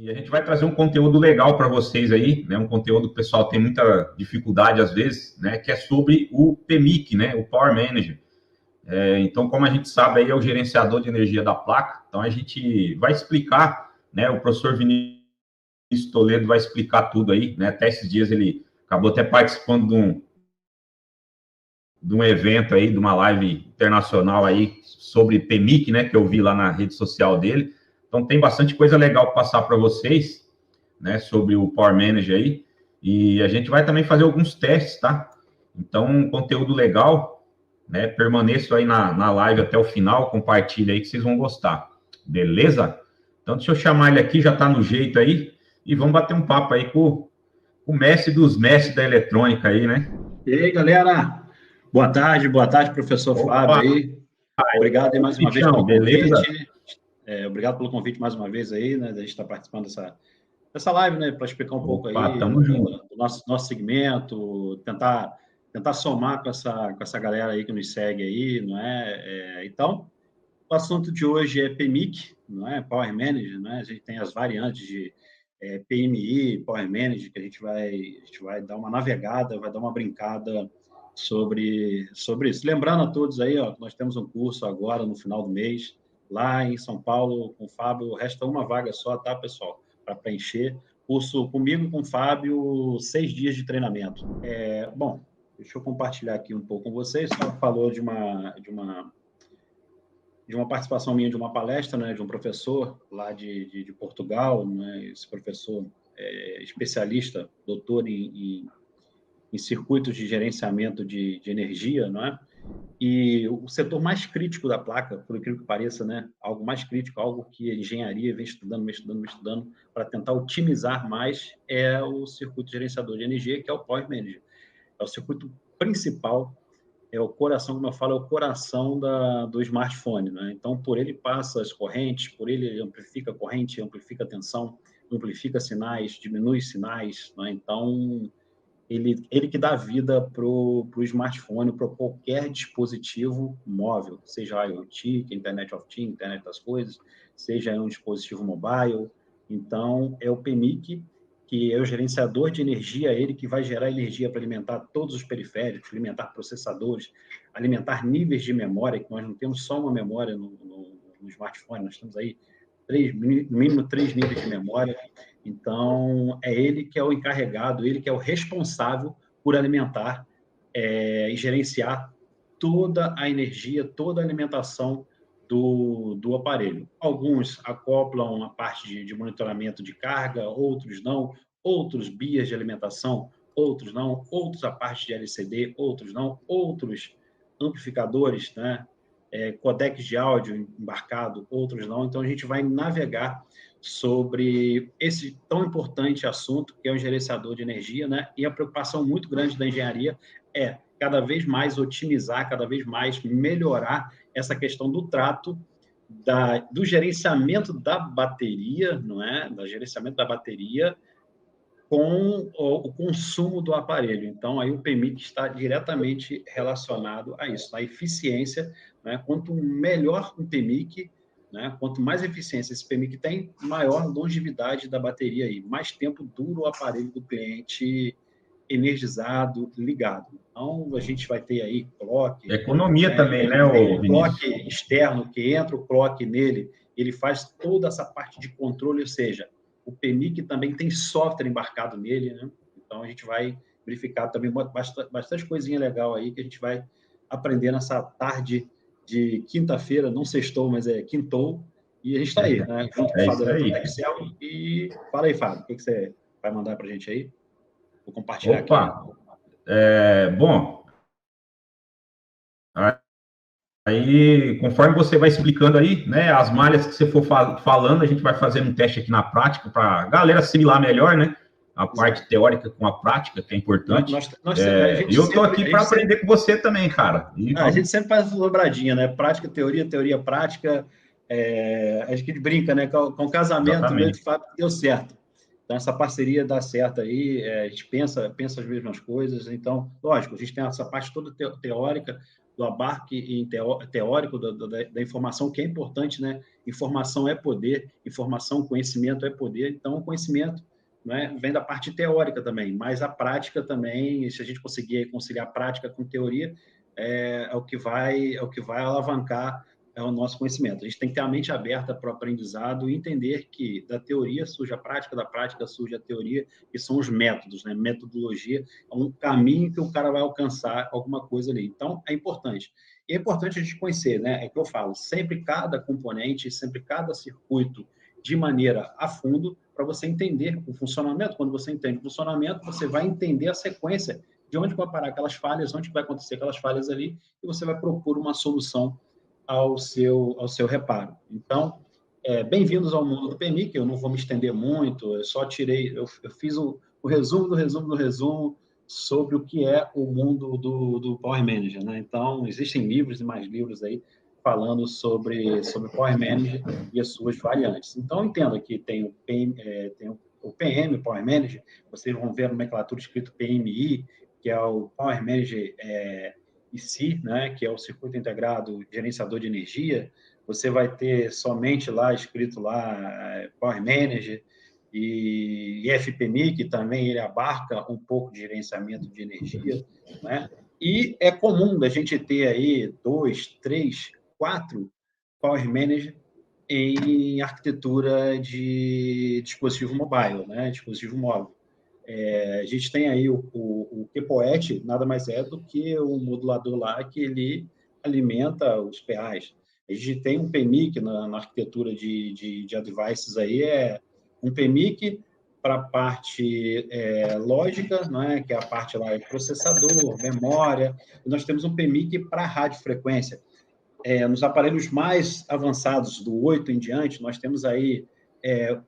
E a gente vai trazer um conteúdo legal para vocês aí, né? Um conteúdo que o pessoal tem muita dificuldade às vezes, né? Que é sobre o PMIC, né? O Power Manager. Então, como a gente sabe, aí é o gerenciador de energia da placa. Então, a gente vai explicar, né? O professor Vinícius Toledo vai explicar tudo aí, né? Até esses dias ele acabou até participando de um evento aí, de uma live internacional aí sobre PMIC, né? Que eu vi lá na rede social dele. Então, tem bastante coisa legal para passar para vocês, né? Sobre o Power Manager aí. E a gente vai também fazer alguns testes, tá? Então, um conteúdo legal, né? Permaneçam aí na live até o final, compartilha aí que vocês vão gostar. Beleza? Então, deixa eu chamar ele aqui, já está no jeito aí. E vamos bater um papo aí com o mestre dos mestres da eletrônica aí, né? E aí, galera? Boa tarde, professor Fábio aí. Obrigado aí mais uma vez pelo convite. Obrigado pelo convite mais uma vez aí, né? A gente está participando dessa live, né? Para explicar um pouco aí do nosso segmento, tentar somar com essa galera aí que nos segue aí, não é? Então, o assunto de hoje é PMIC, não é? Power Manager, não é? A gente tem as variantes de PMI, Power Manager, que a gente vai dar uma navegada, vai dar uma brincada sobre isso. Lembrando a todos aí, ó, nós temos um curso agora no final do mês, lá em São Paulo, com o Fábio, resta uma vaga só, tá, pessoal? Para preencher. Curso comigo e com o Fábio, 6 dias de treinamento. Bom, deixa eu compartilhar aqui um pouco com vocês. Só falou de uma participação minha de uma palestra, né, de um professor lá de Portugal, né, esse professor especialista, doutor em circuitos de gerenciamento de energia, não é? E o setor mais crítico da placa, por incrível que pareça, né, algo mais crítico, algo que a engenharia vem estudando, para tentar otimizar mais, é o circuito gerenciador de energia, que é o Power Manager. É o circuito principal, é o coração, como eu falo, é o coração do smartphone, né? Então, por ele passa as correntes, por ele amplifica a corrente, amplifica a tensão, amplifica sinais, diminui sinais, né? Então, ele que dá vida para o smartphone, para qualquer dispositivo móvel, seja IoT, que é Internet of Things, Internet das Coisas, seja um dispositivo mobile. Então, é o PMIC, que é o gerenciador de energia, ele que vai gerar energia para alimentar todos os periféricos, alimentar processadores, alimentar níveis de memória, que nós não temos só uma memória no smartphone, nós temos aí no mínimo 3 níveis de memória. Então, é ele que é o encarregado, ele que é o responsável por alimentar e gerenciar toda a energia, toda a alimentação do aparelho. Alguns acoplam a parte de monitoramento de carga, outros não, outros BIAs de alimentação, outros não, outros a parte de LCD, outros não, outros amplificadores, né? Codecs de áudio embarcado, outros não. Então, a gente vai navegar sobre esse tão importante assunto, que é o gerenciador de energia, né? E a preocupação muito grande da engenharia é cada vez mais otimizar, cada vez mais melhorar essa questão do trato do gerenciamento da bateria, não é? Do gerenciamento da bateria com o consumo do aparelho. Então, aí o PMIC está diretamente relacionado a isso, a eficiência, né? Quanto melhor o PMIC, né? Quanto mais eficiência esse PMIC tem, maior longevidade da bateria aí, mais tempo dura o aparelho do cliente energizado, ligado. Então, a gente vai ter aí clock. Economia também, né, o clock externo que entra o clock nele, ele faz toda essa parte de controle, ou seja, o PMIC também tem software embarcado nele, né? Então, a gente vai verificar também bastante coisinha legal aí que a gente vai aprender nessa tarde de quinta-feira, não sextou, mas é quintou, e a gente está aí, né? Junto com o Fábio da Excel. E fala aí, Fábio, o que você vai mandar para a gente aí? Vou compartilhar aqui. Bom, aí, conforme você vai explicando aí, né, as malhas que você for falando, a gente vai fazendo um teste aqui na prática para a galera assimilar melhor, né, a parte teórica com a prática, que é importante. Eu estou aqui para aprender com você também, cara. A gente sempre faz dobradinha, né? Prática, teoria, teoria, prática. A gente brinca, né? Com o casamento, né, de fato, deu certo. Então, essa parceria dá certo aí, a gente pensa as mesmas coisas. Então, lógico, a gente tem essa parte toda teórica, abarque teórico da informação, que é importante, né? Informação é poder, informação, conhecimento é poder. Então, o conhecimento, né, vem da parte teórica também, mas a prática também, se a gente conseguir conciliar prática com teoria, é o que vai alavancar o nosso conhecimento. A gente tem que ter a mente aberta para o aprendizado e entender que da teoria surge a prática, da prática surge a teoria, que são os métodos, né? Metodologia é um caminho que o cara vai alcançar alguma coisa ali. Então, é importante. E é importante a gente conhecer, né? É o que eu falo, sempre cada componente, sempre cada circuito de maneira a fundo, para você entender o funcionamento. Quando você entende o funcionamento, você vai entender a sequência de onde vai parar aquelas falhas, onde vai acontecer aquelas falhas ali, e você vai propor uma solução ao seu reparo. Então, bem-vindos ao mundo do PMIC. Eu não vou me estender muito, eu só eu fiz o resumo do resumo do resumo sobre o que é o mundo do Power Manager, né? Então, existem livros e mais livros aí falando sobre Power Manager e as suas variantes. Então, entenda que tem o PM, Power Manager, vocês vão ver a nomenclatura escrito PMI, que é o Power Manager IC, né, que é o Circuito Integrado Gerenciador de Energia. Você vai ter somente lá escrito lá Power Manager e FPMI, que também ele abarca um pouco de gerenciamento de energia, né? E é comum da gente ter aí 2, 3, 4 Power Manager em arquitetura de dispositivo mobile, né? Dispositivo móvel. A gente tem aí o QPOET, nada mais é do que um modulador lá que ele alimenta os PAs. A gente tem um PMIC na arquitetura de devices aí, um PMIC para a parte lógica, né, que é a parte lá de processador, memória, e nós temos um PMIC para radiofrequência. Nos aparelhos mais avançados, do 8 em diante, nós temos aí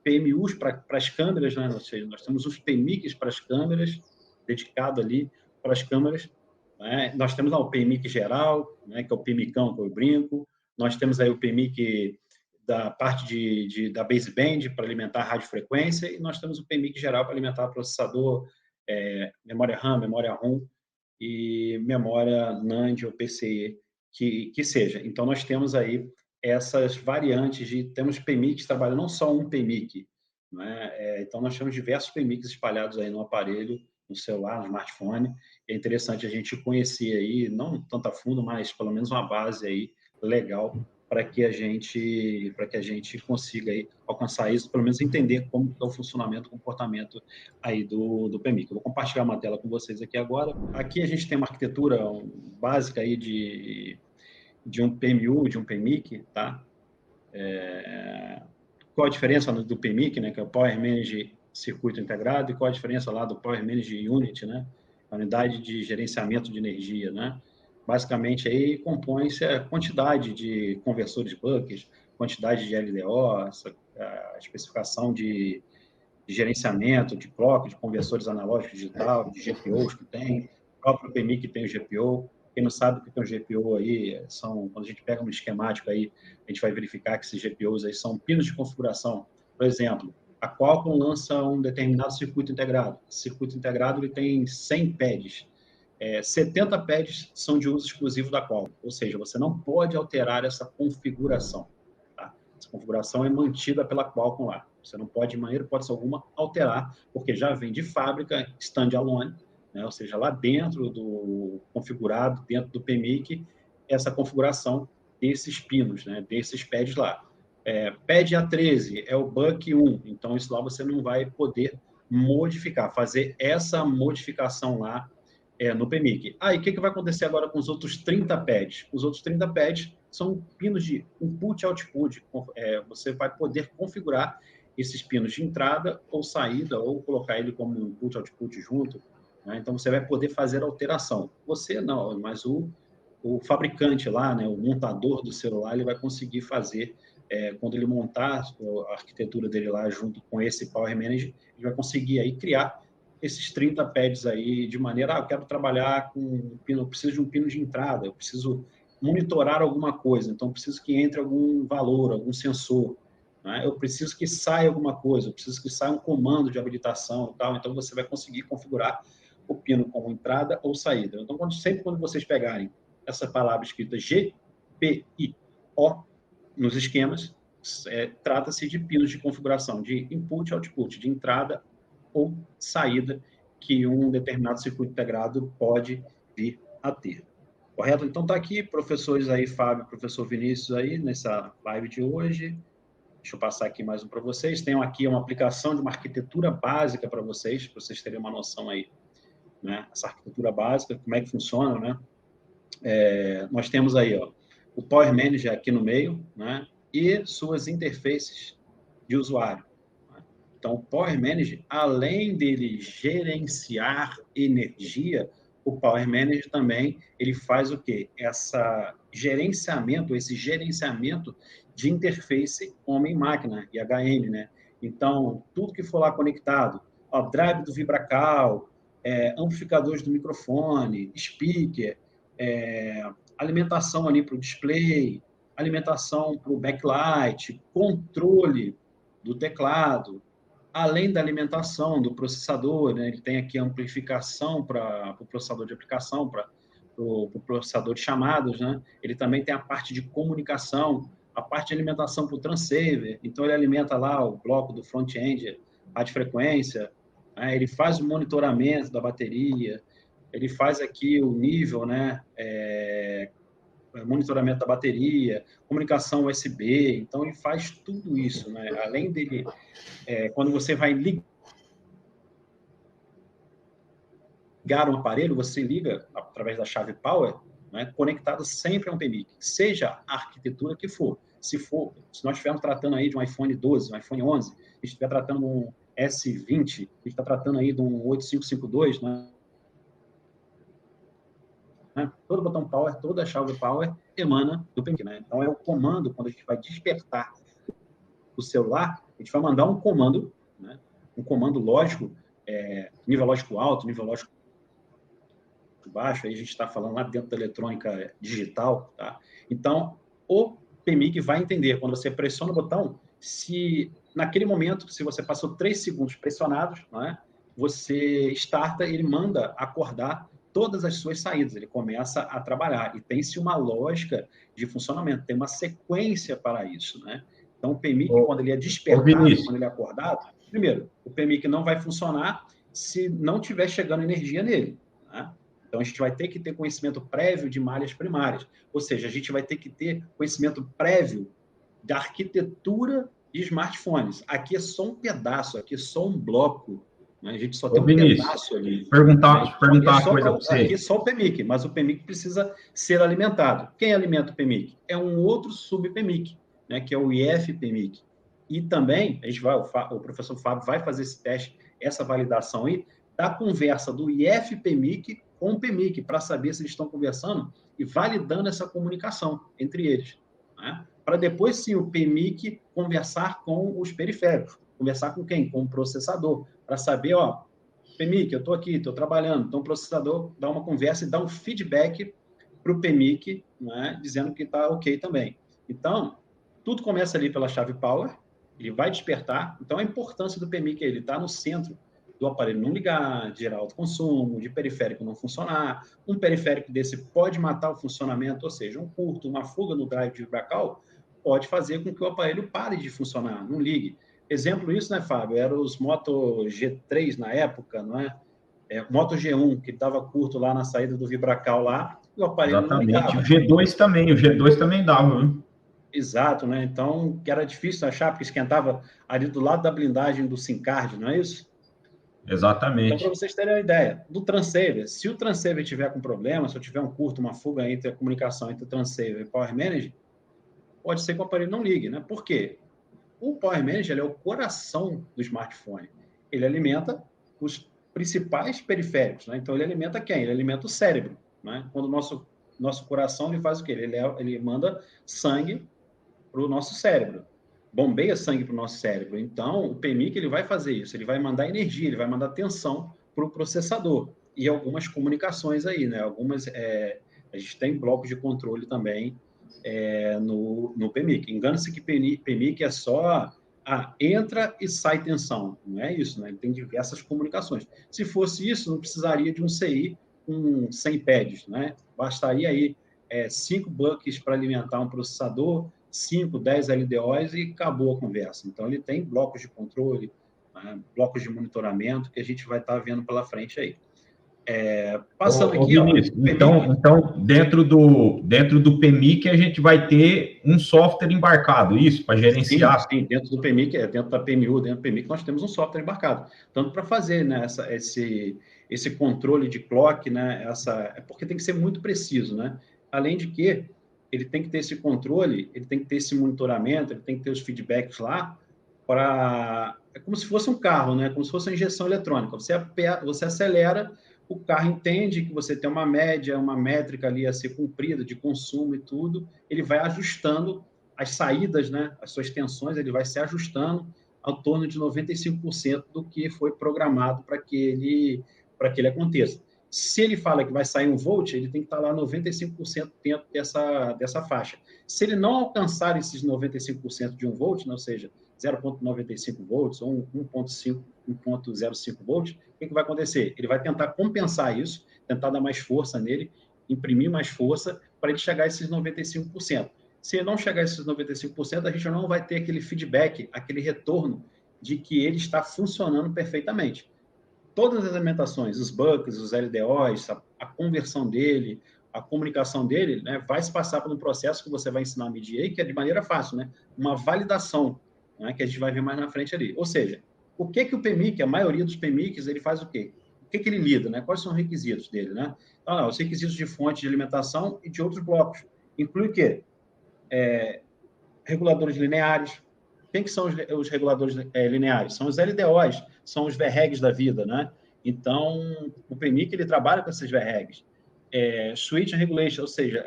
PMUs para as câmeras, né? Ou seja, nós temos os PMICs para as câmeras, dedicado ali para as câmeras. Né? Nós temos lá o PMIC geral, né? Que é o PMICão que eu brinco. Nós temos aí o PMIC da parte da baseband para alimentar a radiofrequência, e nós temos o PMIC geral para alimentar processador, memória RAM, memória ROM e memória NAND ou PCIe, que seja. Então, nós temos aí essas variantes temos PMICs trabalhando, não só um PMIC, né? Então, nós temos diversos PMICs espalhados aí no aparelho, no celular, no smartphone. É interessante a gente conhecer aí, não tanto a fundo, mas pelo menos uma base aí legal para que a gente consiga aí alcançar isso, pelo menos entender como é o funcionamento, o comportamento aí do PMIC. Eu vou compartilhar uma tela com vocês aqui agora. Aqui a gente tem uma arquitetura básica aí de um PMU, de um PMIC, tá? Qual a diferença do PMIC, né, que é o Power Manager Circuito Integrado, e qual a diferença lá do Power Manager Unit, né, a unidade de gerenciamento de energia, né? Basicamente, aí compõe-se a quantidade de conversores buckets, quantidade de LDO, a especificação de gerenciamento, de clock, de conversores analógicos digital, de GPOs que tem, o próprio PMIC tem o GPO. Quem não sabe o que é um GPO aí, quando a gente pega um esquemático aí, a gente vai verificar que esses GPOs aí são pinos de configuração. Por exemplo, a Qualcomm lança um determinado circuito integrado. O circuito integrado ele tem 100 pads. 70 pads são de uso exclusivo da Qualcomm, ou seja, você não pode alterar essa configuração. Tá? Essa configuração é mantida pela Qualcomm lá. Você não pode, de maneira, hipótese alguma, alterar, porque já vem de fábrica, standalone, né? Ou seja, lá dentro do configurado, dentro do PMIC, essa configuração desses pinos, né? Desses pads lá. Pad A13 é o buck 1, então isso lá você não vai poder modificar, fazer essa modificação lá no PMIC. Aí, o que vai acontecer agora com os outros 30 pads? Os outros 30 pads são pinos de input e output. Você vai poder configurar esses pinos de entrada ou saída, ou colocar ele como input e output junto. Né? Então, você vai poder fazer alteração. Você não, mas o fabricante lá, né, o montador do celular, ele vai conseguir fazer, quando ele montar a arquitetura dele lá junto com esse Power Manager, ele vai conseguir aí criar esses 30 pads aí de maneira, eu quero trabalhar com um pino, eu preciso de um pino de entrada, eu preciso monitorar alguma coisa, então eu preciso que entre algum valor, algum sensor, né? Eu preciso que saia alguma coisa, eu preciso que saia um comando de habilitação e tal, então você vai conseguir configurar o pino como entrada ou saída. Então, sempre quando vocês pegarem essa palavra escrita GPIO nos esquemas, trata-se de pinos de configuração, de input e output, de entrada ou saída que um determinado circuito integrado pode vir a ter. Correto? Então, está aqui professores aí, Fábio, professor Vinícius aí, nessa live de hoje. Deixa eu passar aqui mais um para vocês. Tenho aqui uma aplicação de uma arquitetura básica para vocês terem uma noção aí, né? Essa arquitetura básica, como é que funciona, né? Nós temos aí, ó, o Power Manager aqui no meio, né? E suas interfaces de usuário. Então, o Power Manager, além dele gerenciar energia, o Power Manager também, ele faz o quê? Esse gerenciamento de interface homem-máquina, IHM, né? Então, tudo que for lá conectado, ó, drive do Vibracal, amplificadores do microfone, speaker, alimentação ali para o display, alimentação para o backlight, controle do teclado, além da alimentação do processador, né? Ele tem aqui amplificação para o processador de aplicação, para o processador de chamadas, né? Ele também tem a parte de comunicação, a parte de alimentação para o transceiver. Então, ele alimenta lá o bloco do front-end, a de frequência, né? Ele faz o monitoramento da bateria, ele faz aqui o nível, né? Monitoramento da bateria, comunicação USB. Então, ele faz tudo isso, né? Além dele, quando você vai ligar um aparelho, você liga através da chave Power, né? Conectado sempre a um PMIC, seja a arquitetura que for. Se nós estivermos tratando aí de um iPhone 12, um iPhone 11, se estiver tratando de um S20, se está tratando aí de um 8552, né? Todo botão Power, toda a chave Power emana do PMIC, né? Então, é o comando, quando a gente vai despertar o celular, a gente vai mandar um comando, né? Um comando lógico, nível lógico alto, nível lógico baixo, aí a gente está falando lá dentro da eletrônica digital, tá? Então, o PMIC vai entender, quando você pressiona o botão, se naquele momento, se você passou 3 segundos pressionados, né? Você starta, ele manda acordar todas as suas saídas, ele começa a trabalhar, e tem-se uma lógica de funcionamento, tem uma sequência para isso, né? Então, o PMIC, quando ele é despertado, quando ele é acordado, primeiro, o PMIC não vai funcionar se não estiver chegando energia nele, né? Então, a gente vai ter que ter conhecimento prévio de malhas primárias, ou seja, a gente vai ter que ter conhecimento prévio da arquitetura de smartphones. Aqui é só um pedaço, aqui é só um bloco, né? A gente só tem um pedaço ali. Perguntar uma coisa para você. Aqui é só o PMIC, mas o PMIC precisa ser alimentado. Quem alimenta o PMIC? É um outro sub-PMIC, né, que é o IF-PMIC. E também, o professor Fábio vai fazer esse teste, essa validação aí, da conversa do IF-PMIC com o PMIC, para saber se eles estão conversando e validando essa comunicação entre eles, né? Para depois, sim, o PMIC conversar com os periféricos. Conversar com quem? Com o processador, para saber, ó, PMIC, eu estou aqui, estou trabalhando. Então, o processador dá uma conversa e dá um feedback para o PMIC, né, dizendo que está ok também. Então, tudo começa ali pela chave Power, ele vai despertar. Então, a importância do PMIC é ele estar no centro do aparelho não ligar, de gerar alto consumo, de periférico não funcionar. Um periférico desse pode matar o funcionamento, ou seja, um curto, uma fuga no drive de Vibracal pode fazer com que o aparelho pare de funcionar, não ligue. Exemplo disso, né, Fábio? Era os Moto G3 na época, não é? Moto G1, que estava curto lá na saída do Vibracal lá, e o aparelho não ligava. O G2 também dava, viu? Exato, né? Então, que era difícil achar, porque esquentava ali do lado da blindagem do SIM-card, não é isso? Exatamente. Então, para vocês terem uma ideia, do transceiver, se o transceiver tiver com problema, se eu tiver um curto, uma fuga entre a comunicação entre o transceiver e o Power Manager, pode ser que o aparelho não ligue, né? Por quê? O Power Manager é o coração do smartphone. Ele alimenta os principais periféricos, né? Então, ele alimenta quem? Ele alimenta o cérebro, né? Quando o nosso coração, ele faz o quê? Ele manda sangue para o nosso cérebro. Bombeia sangue para o nosso cérebro. Então, o PMIC ele vai fazer isso, ele vai mandar energia, ele vai mandar tensão para o processador. E algumas comunicações aí, né? A gente tem blocos de controle também no PMIC. Engana-se que PMIC é só entra e sai tensão. Não é isso, né? Ele tem diversas comunicações. Se fosse isso, não precisaria de um CI com 100 pads, né? Bastaria aí 5 buckets para alimentar um processador, 5, 10 LDOs e acabou a conversa. Então, ele tem blocos de controle, né, blocos de monitoramento que a gente vai estar vendo pela frente aí. Passando aqui, Vinícius, então dentro do PMIC a gente vai ter um software embarcado, isso, para gerenciar? Sim, dentro do PMIC, dentro da PMU, dentro do PMIC, nós temos um software embarcado, tanto para fazer, né, esse controle de clock, né, porque tem que ser muito preciso, né? Além de que ele tem que ter esse controle, ele tem que ter esse monitoramento, ele tem que ter os feedbacks lá é como se fosse um carro, né? Como se fosse uma injeção eletrônica. Você acelera, o carro entende que você tem uma média, uma métrica ali a ser cumprida de consumo e tudo, ele vai ajustando as saídas, né? As suas tensões, ele vai se ajustando ao torno de 95% do que foi programado para que ele aconteça. Se ele fala que vai sair 1 volt, ele tem que estar lá 95% dentro dessa faixa. Se ele não alcançar esses 95% de 1 volt, né, ou seja, 0,95 volts ou 1,05 volts, o que vai acontecer? Ele vai tentar compensar isso, tentar dar mais força nele, imprimir mais força para ele chegar a esses 95%. Se ele não chegar a esses 95%, a gente não vai ter aquele feedback, aquele retorno de que ele está funcionando perfeitamente. Todas as alimentações, os buckets, os LDOs, a conversão dele, a comunicação dele, né, vai se passar por um processo que você vai ensinar a medir aí, que é de maneira fácil, né? Uma validação, né, que a gente vai ver mais na frente ali. Ou seja, o que o PMIC, a maioria dos PMICs, ele faz o quê? O que ele lida, né? Quais são os requisitos dele, né? Então, os requisitos de fonte de alimentação e de outros blocos. Inclui o quê? Reguladores lineares. Quem que são os reguladores lineares? São os LDOs, são os VREGs da vida, né? Então, o PMIC, ele trabalha com esses VREGs. Switch Regulation, ou seja,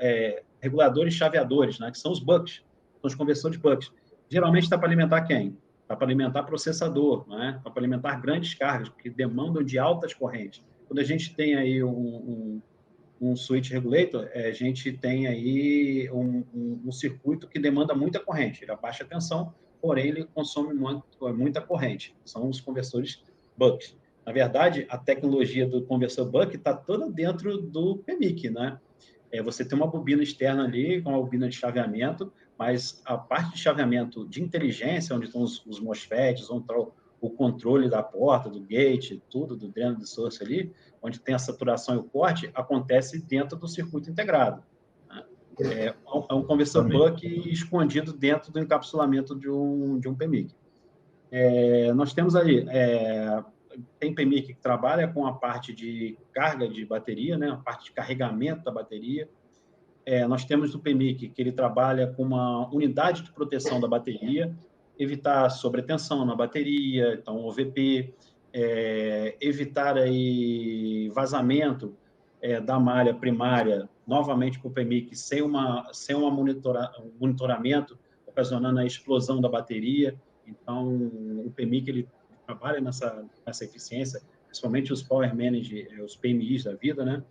reguladores chaveadores, né? Que são os bucks, são os conversores de bucks. Geralmente está para alimentar quem? Está para alimentar processador, né? Está para alimentar grandes cargas, que demandam de altas correntes. Quando a gente tem aí um switch regulator, a gente tem aí um circuito que demanda muita corrente, ele abaixa a tensão, porém ele consome muita corrente. São os conversores buck. Na verdade, a tecnologia do conversor buck está toda dentro do PMIC, né? Você tem uma bobina externa ali, com uma bobina de chaveamento, mas a parte de chaveamento de inteligência, onde estão os MOSFETs, onde está o controle da porta, do gate, tudo, do dreno de source ali, onde tem a saturação e o corte, acontece dentro do circuito integrado. Né? É um conversor buck escondido dentro do encapsulamento de um PMIC. Nós temos ali, tem PMIC que trabalha com a parte de carga de bateria, né? A parte de carregamento da bateria. Nós temos o PMIC, que ele trabalha com uma unidade de proteção da bateria, evitar sobretensão na bateria, então OVP, evitar aí vazamento da malha primária, novamente para o PMIC, sem um monitoramento, ocasionando a explosão da bateria. Então, o PMIC ele trabalha nessa eficiência, principalmente os Power Manage, os PMIs da vida, né?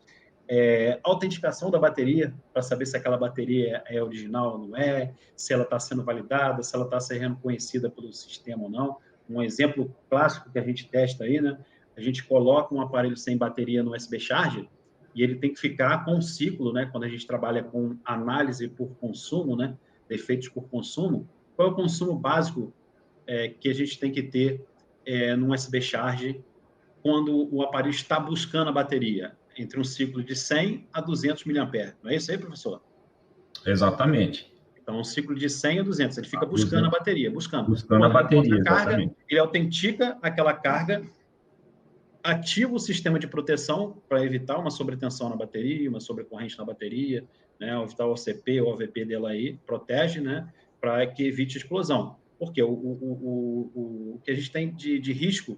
Autenticação da bateria, para saber se aquela bateria é original ou não é, se ela está sendo validada, se ela está sendo conhecida pelo sistema ou não. Um exemplo clássico que a gente testa aí, né? A gente coloca um aparelho sem bateria no USB Charger e ele tem que ficar com um ciclo, né? Quando a gente trabalha com análise por consumo, né? Defeitos por consumo, qual é o consumo básico que a gente tem que ter no USB Charger quando o aparelho está buscando a bateria? Entre um ciclo de 100 a 200 mAh. Não é isso aí, professor? Exatamente. Então, um ciclo de 100 a 200. Ele fica buscando a bateria, buscando. Buscando a bateria, a carga, exatamente. ele autentica aquela carga, ativa o sistema de proteção para evitar uma sobretensão na bateria, uma sobrecorrente na bateria, né? Evitar o OCP ou OVP dela aí, protege, né? Para que evite explosão. Porque o que a gente tem de risco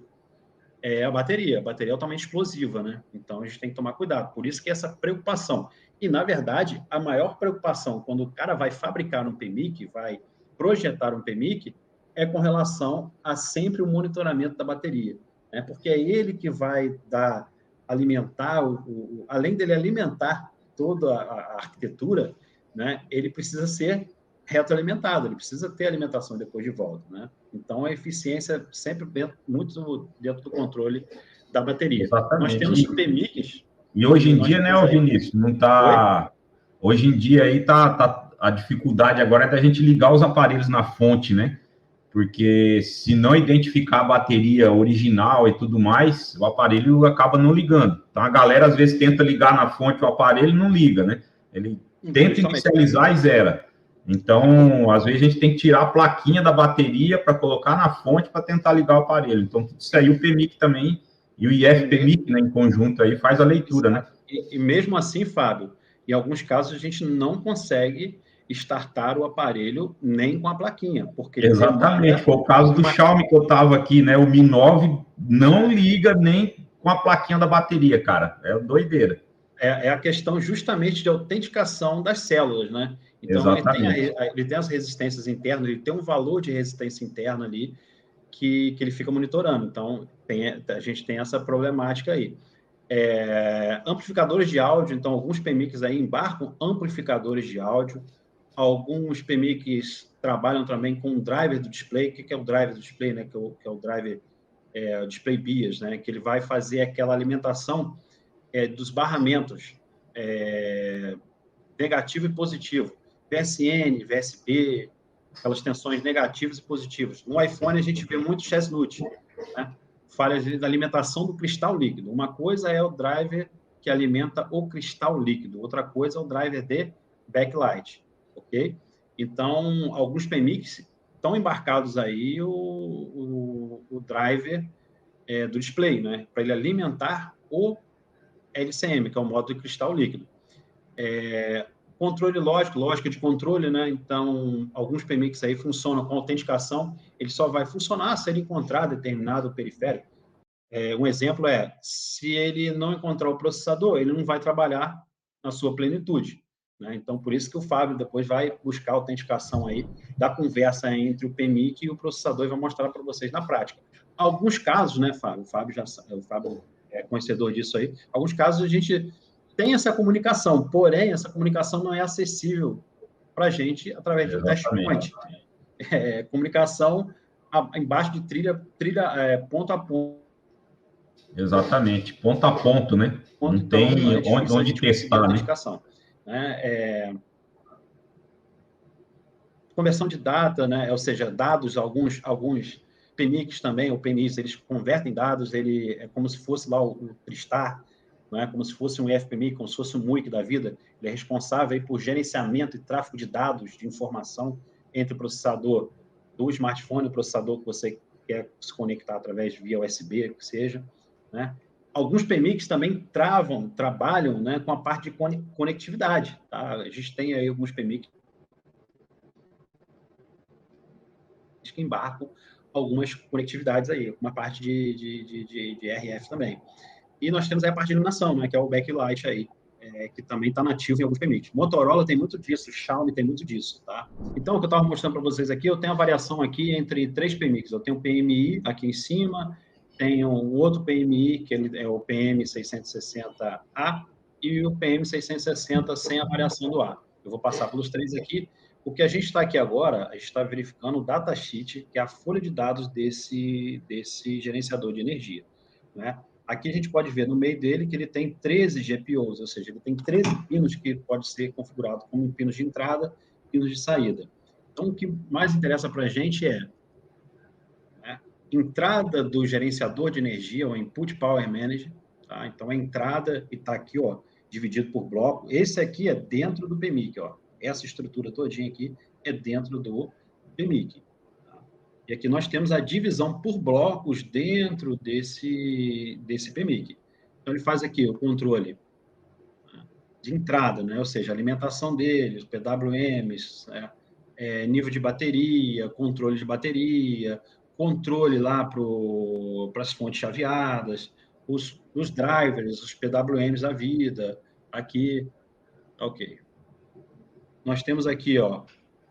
é a bateria. A bateria é altamente explosiva, né? Então, a gente tem que tomar cuidado. Por isso que essa preocupação. E, na verdade, a maior preocupação quando o cara vai fabricar um PMIC, vai projetar um PMIC, é com relação a sempre o monitoramento da bateria. Né? Porque é ele que vai alimentar, além dele alimentar toda a arquitetura, né? Ele precisa ser retroalimentado, ele precisa ter alimentação depois de volta, né? Então, a eficiência sempre muito dentro do controle da bateria. Exatamente. Nós temos PMICs... E hoje em dia, né, Vinícius, não está... Hoje em dia aí a dificuldade agora é da gente ligar os aparelhos na fonte, né? Porque se não identificar a bateria original e tudo mais, o aparelho acaba não ligando. Então a galera às vezes tenta ligar na fonte o aparelho e não liga, né? Ele tenta inicializar e zera. Então, às vezes a gente tem que tirar a plaquinha da bateria para colocar na fonte para tentar ligar o aparelho. Então, tudo isso aí o PMIC também e o IFPMIC, né, em conjunto aí faz a leitura, né? E mesmo assim, Fábio, em alguns casos a gente não consegue startar o aparelho nem com a plaquinha, porque ele exatamente, foi o caso do Xiaomi que eu estava aqui, né? O Mi 9 não liga nem com a plaquinha da bateria, cara. É doideira. É a questão justamente de autenticação das células, né? Então, ele tem as resistências internas, ele tem um valor de resistência interna ali que ele fica monitorando. Então, a gente tem essa problemática aí. Amplificadores de áudio, então, alguns PMICs aí embarcam amplificadores de áudio, alguns PMICs trabalham também com o driver do display. O que é o driver do display, né? Que é o driver, o display bias, né? Que ele vai fazer aquela alimentação dos barramentos negativo e positivo, VSN, VSB, aquelas tensões negativas e positivas. No iPhone a gente vê muito chestnut, né? Falhas da alimentação do cristal líquido. Uma coisa é o driver que alimenta o cristal líquido, outra coisa é o driver de backlight, ok? Então, alguns PMICs estão embarcados aí o driver do display, né? Para ele alimentar o LCM, que é o modo de cristal líquido. Controle lógico, lógica de controle, né? Então, alguns PMICs aí funcionam com autenticação, ele só vai funcionar se ele encontrar determinado periférico. Um exemplo se ele não encontrar o processador, ele não vai trabalhar na sua plenitude, né? Então, por isso que o Fábio depois vai buscar a autenticação aí da conversa entre o PMIC e o processador e vai mostrar para vocês na prática. Alguns casos, né, Fábio? O Fábio é conhecedor disso aí. Alguns casos a gente tem essa comunicação, porém, essa comunicação não é acessível para a gente através de um teste point. Comunicação embaixo de trilha ponto a ponto. Exatamente, ponto a ponto, né? Não tem onde testar, né? Conversão de data, né? Ou seja, dados, alguns PMICs também, ou PMIs, eles convertem dados, ele é como se fosse lá o Tristar, não é? Como se fosse um IFPMI, como se fosse um MUIC da vida. Ele é responsável aí por gerenciamento e tráfego de dados, de informação entre o processador do smartphone e o processador que você quer se conectar através via USB, que seja, né? Alguns PMICs também trabalham, né, com a parte de conectividade, tá? A gente tem aí alguns PMICs que embarcam algumas conectividades aí, uma parte de RF também. E nós temos aí a parte de iluminação, né, que é o backlight aí, que também está nativo em alguns PMICs. Motorola tem muito disso, Xiaomi tem muito disso, tá? Então, o que eu estava mostrando para vocês aqui, eu tenho a variação aqui entre 3 PMICs. Eu tenho o PMI aqui em cima, tenho um outro PMI, que é o PM660A, e o PM660 sem a variação do A. Eu vou passar pelos 3 aqui. O que a gente está aqui agora, a gente está verificando o datasheet, que é a folha de dados desse gerenciador de energia, né? Aqui a gente pode ver no meio dele que ele tem 13 GPIOs, ou seja, ele tem 13 pinos que pode ser configurado como pinos de entrada, pinos de saída. Então, o que mais interessa para a gente é entrada do gerenciador de energia, o Input Power Manager, tá? Então, a entrada está aqui, ó, dividido por bloco. Esse aqui é dentro do PMIC, ó. Essa estrutura todinha aqui é dentro do PMIC. E aqui nós temos a divisão por blocos dentro desse PMIC. Então, ele faz aqui o controle de entrada, né? Ou seja, alimentação dele, os PWMs, né? Nível de bateria, controle de bateria, controle lá para as fontes chaveadas, os drivers, os PWMs da vida, aqui, ok. Nós temos aqui, ó,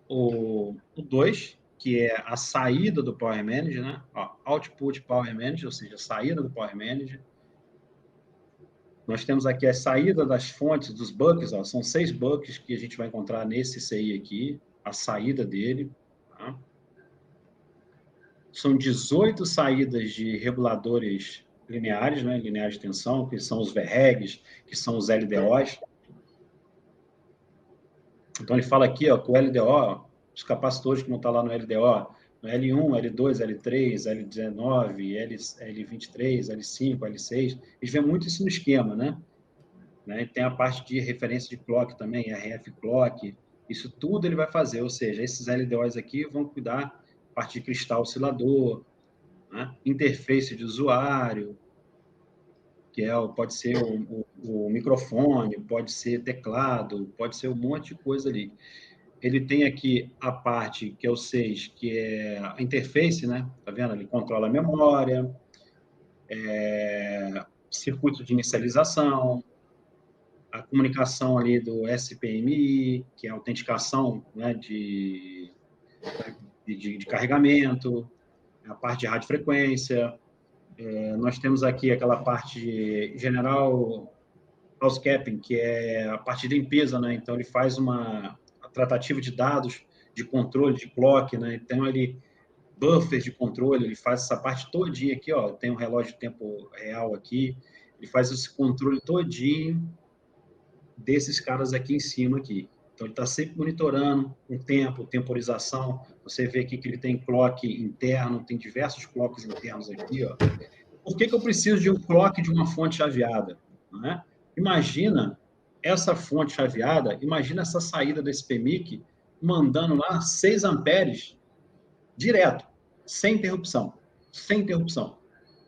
o 2, que é a saída do Power Manager, né? Ó, Output Power Manager, ou seja, a saída do Power Manager. Nós temos aqui a saída das fontes, dos buckets, ó, são 6 buckets que a gente vai encontrar nesse CI aqui, a saída dele. Tá? São 18 saídas de reguladores lineares, né? Lineares de tensão, que são os VREGs, que são os LDOs. Então, ele fala aqui, ó, que o LDO, os capacitores que vão estar lá no LDO, no L1, L2, L3, L19, L23, L5, L6, eles vêem muito isso no esquema, né? Tem a parte de referência de clock também, RF clock, isso tudo ele vai fazer, ou seja, esses LDOs aqui vão cuidar da parte de cristal oscilador, né? Interface de usuário, que pode ser o microfone, pode ser teclado, pode ser um monte de coisa ali. Ele tem aqui a parte que é o 6, que é a interface, né? Tá vendo? Ele controla a memória, circuito de inicialização, a comunicação ali do SPMI, que é a autenticação, né, de carregamento, a parte de radiofrequência. Nós temos aqui aquela parte de General Housekeeping, que é a parte de limpeza, né? Então, ele faz uma tratativa de dados, de controle, de clock, né? Então, ele buffers de controle, ele faz essa parte todinha aqui, ó, tem um relógio de tempo real aqui, ele faz esse controle todinho desses caras aqui em cima aqui. Então, ele está sempre monitorando o tempo, temporização. Você vê aqui que ele tem clock interno, tem diversos clocks internos aqui, ó. Por que eu preciso de um clock de uma fonte chaveada? Não é? Imagina essa fonte chaveada, imagina essa saída desse PMIC mandando lá 6 amperes direto, sem interrupção. Sem interrupção.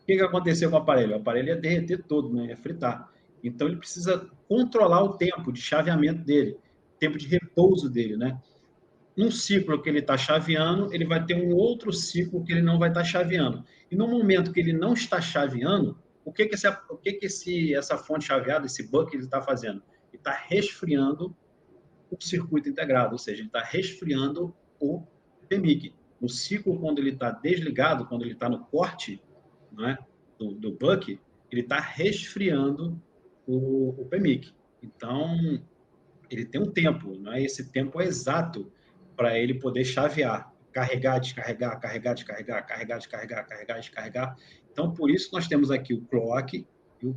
O que aconteceu com o aparelho? O aparelho ia derreter todo, né? Ia fritar. Então, ele precisa controlar o tempo de chaveamento dele, tempo de repouso dele, né? Um ciclo que ele está chaveando, ele vai ter um outro ciclo que ele não vai estar chaveando. E no momento que ele não está chaveando, o que essa fonte chaveada, esse buck, ele está fazendo? Ele está resfriando o circuito integrado, ou seja, ele está resfriando o PMIC. No ciclo, quando ele está desligado, quando ele está no corte, né, do buck, ele está resfriando o PMIC. Então, ele tem um tempo, né? Esse tempo é exato para ele poder chavear, carregar, descarregar, carregar, descarregar, carregar, descarregar, carregar, descarregar. Então, por isso nós temos aqui o clock e o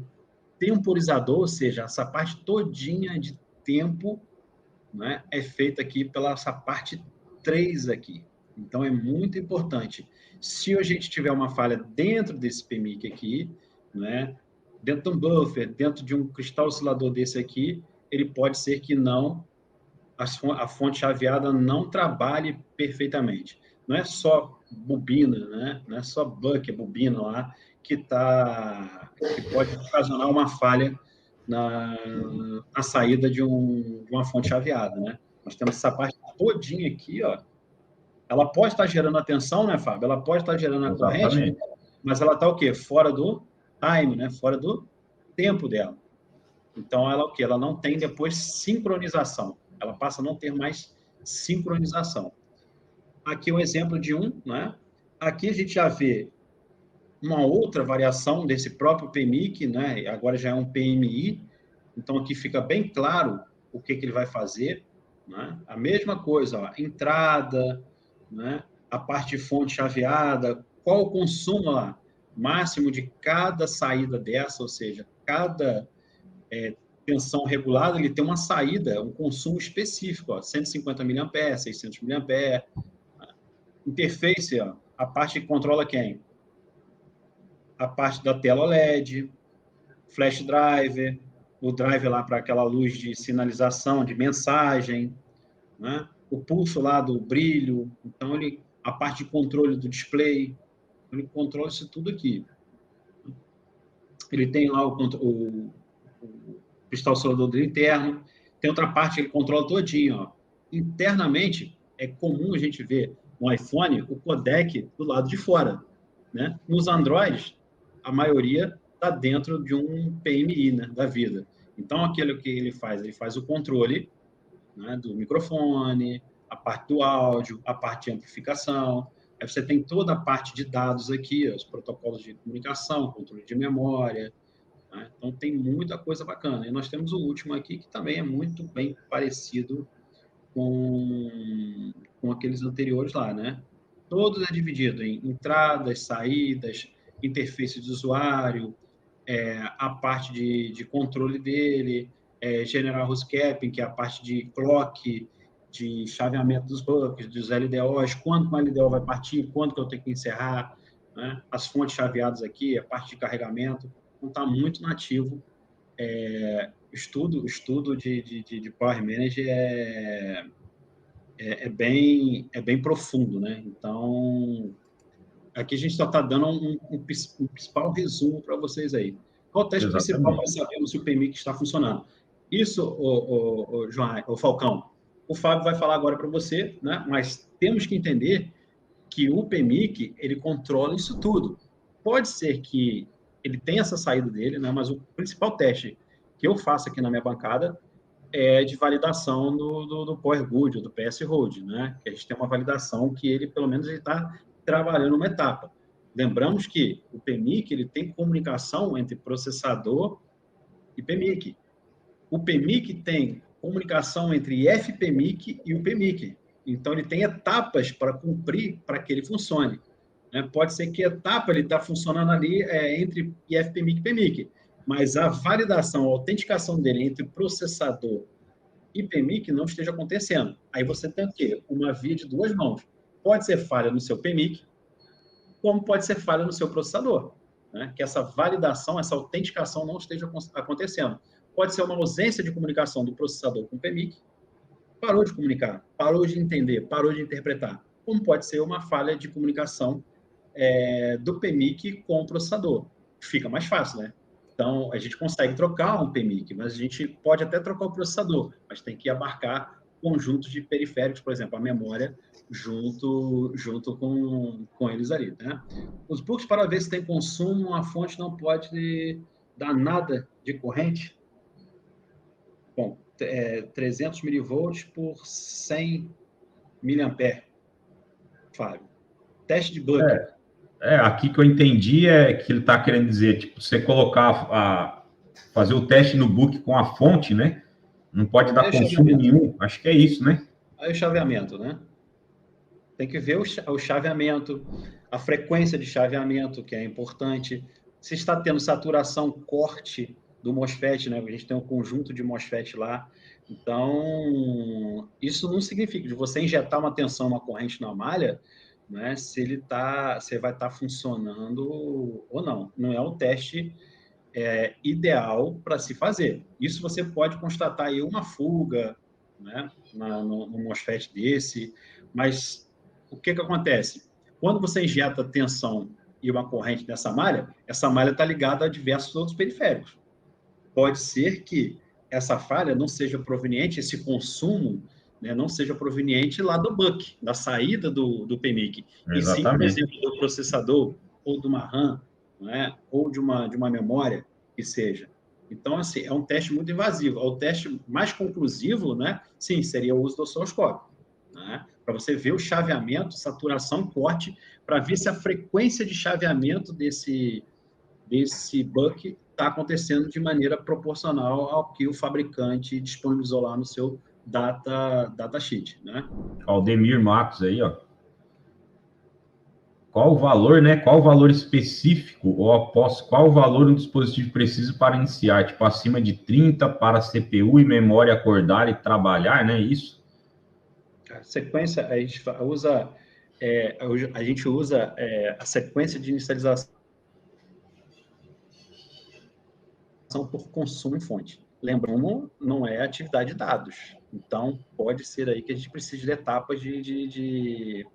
temporizador, ou seja, essa parte todinha de tempo, né, é feita aqui pela essa parte 3 aqui. Então, é muito importante. Se a gente tiver uma falha dentro desse PMIC aqui, né, dentro de um buffer, dentro de um cristal oscilador desse aqui, ele pode ser que a fonte chaveada não trabalhe perfeitamente. Não é só bobina, né? Não é só buck, é bobina lá, que pode ocasionar uma falha na saída de uma fonte chaveada, né? Nós temos essa parte todinha aqui, ó. Ela pode estar gerando a tensão, né, Fábio? Ela pode estar gerando a corrente, mas ela está o quê? Fora do time, né? Fora do tempo dela. Então, ela o quê? Ela não tem depois sincronização. Ela passa a não ter mais sincronização. Aqui um exemplo de né? Aqui a gente já vê uma outra variação desse próprio PMIC, né? Agora já é um PMI. Então, aqui fica bem claro o que ele vai fazer, né? A mesma coisa, ó, entrada, né? A parte de fonte chaveada, qual o consumo lá máximo de cada saída dessa, ou seja, cada tensão regulada, ele tem uma saída, um consumo específico, ó, 150 mA, 600 mA. Interface, ó, a parte que controla quem? A parte da tela OLED, flash driver, o driver lá para aquela luz de sinalização, de mensagem, né? O pulso lá do brilho, então a parte de controle do display, ele controla isso tudo aqui. Ele tem lá o cristal oscilador dele interno, tem outra parte que ele controla todinho, ó. Internamente, é comum a gente ver no iPhone o codec do lado de fora, né? Nos Androids, a maioria está dentro de um PMI, né, da vida. Então, aquilo que ele faz o controle, né, do microfone, a parte do áudio, a parte de amplificação. Aí você tem toda a parte de dados aqui, os protocolos de comunicação, controle de memória, né? Então, tem muita coisa bacana. E nós temos o último aqui, que também é muito bem parecido com aqueles anteriores lá, né? Todos é dividido em entradas, saídas, interface de usuário, a parte de controle dele, General Housekeeping, que é a parte de clock, de chaveamento dos buckets, dos LDOs, quando uma LDO vai partir, quando que eu tenho que encerrar, né? As fontes chaveadas aqui, a parte de carregamento, então está muito nativo. Estudo de Power Manager é bem profundo, né? Então, aqui a gente só está dando um principal resumo para vocês aí. Qual o teste principal para sabermos se o PMIC está funcionando? Isso, o Falcão, o Fábio vai falar agora para você, né? Mas temos que entender que o PMIC, ele controla isso tudo. Pode ser que ele tenha essa saída dele, né? Mas o principal teste que eu faço aqui na minha bancada é de validação do Power Good, ou do PS Hold, né? Que a gente tem uma validação que ele, pelo menos, ele está trabalhando uma etapa. Lembramos que o PMIC, ele tem comunicação entre processador e PMIC. O PMIC tem comunicação entre FPMIC e o PMIC. Então, ele tem etapas para cumprir para que ele funcione. Pode ser que a etapa ele está funcionando ali entre IFPMIC e PMIC, mas a validação, a autenticação dele entre processador e PMIC não esteja acontecendo. Aí você tem o quê? Uma via de duas mãos. Pode ser falha no seu PMIC, como pode ser falha no seu processador. Né? Que essa validação, essa autenticação não esteja acontecendo. Pode ser uma ausência de comunicação do processador com o PMIC, parou de comunicar, parou de entender, parou de interpretar. Como pode ser uma falha de comunicação do PMIC com o processador. Fica mais fácil, né? Então, a gente consegue trocar um PMIC, mas a gente pode até trocar o processador, mas tem que abarcar conjuntos de periféricos, por exemplo, a memória, junto com eles ali, né? Os bucks, para ver se tem consumo, a fonte não pode dar nada de corrente. Bom, 300 milivolts por 100 miliampere, Fábio. Teste de buck. Aqui que eu entendi que ele está querendo dizer, tipo, você colocar, fazer o teste no book com a fonte, né? Não pode dar consumo nenhum. Acho que é isso, né? Aí o chaveamento, né? Tem que ver o chaveamento, a frequência de chaveamento, que é importante. Se está tendo saturação, corte do MOSFET, né? A gente tem um conjunto de MOSFET lá. Então, isso não significa de você injetar uma tensão, uma corrente na malha, né, se vai estar funcionando ou não. Não é um teste ideal para se fazer. Isso você pode constatar aí uma fuga, né, no MOSFET desse, mas o que acontece? Quando você injeta tensão e uma corrente nessa malha, essa malha está ligada a diversos outros periféricos. Pode ser que essa falha não seja proveniente, esse consumo, né, não seja proveniente lá do buck, da saída do PMIC. E sim, por exemplo, do processador, ou de uma RAM, né, ou de uma memória, que seja. Então, assim, é um teste muito invasivo. O teste mais conclusivo, né, sim, seria o uso do osciloscópio, né, para você ver o chaveamento, saturação, corte, para ver se a frequência de chaveamento desse buck está acontecendo de maneira proporcional ao que o fabricante disponibilizou lá no seu datasheet, né? Aldemir Marcos aí, ó. Qual o valor, né? Qual o valor específico ou após qual o valor um dispositivo precisa para iniciar? Tipo, acima de 30 para CPU e memória acordar e trabalhar, né? Isso? A sequência, a gente usa a sequência de inicialização por consumo em fonte. Lembrando, não é atividade de dados. Então, pode ser aí que a gente precise de etapas de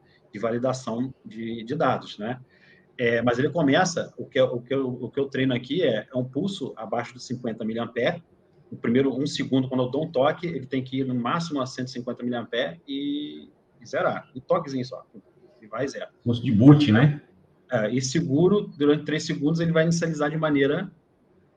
validação de dados, né? Mas ele começa, o que eu treino aqui é um pulso abaixo dos 50 mA. O primeiro 1 segundo, quando eu dou um toque, ele tem que ir no máximo a 150 mA e zerar. Um toquezinho só. E vai zero. Pulso de boot, né? E seguro, durante 3 segundos, ele vai inicializar de maneira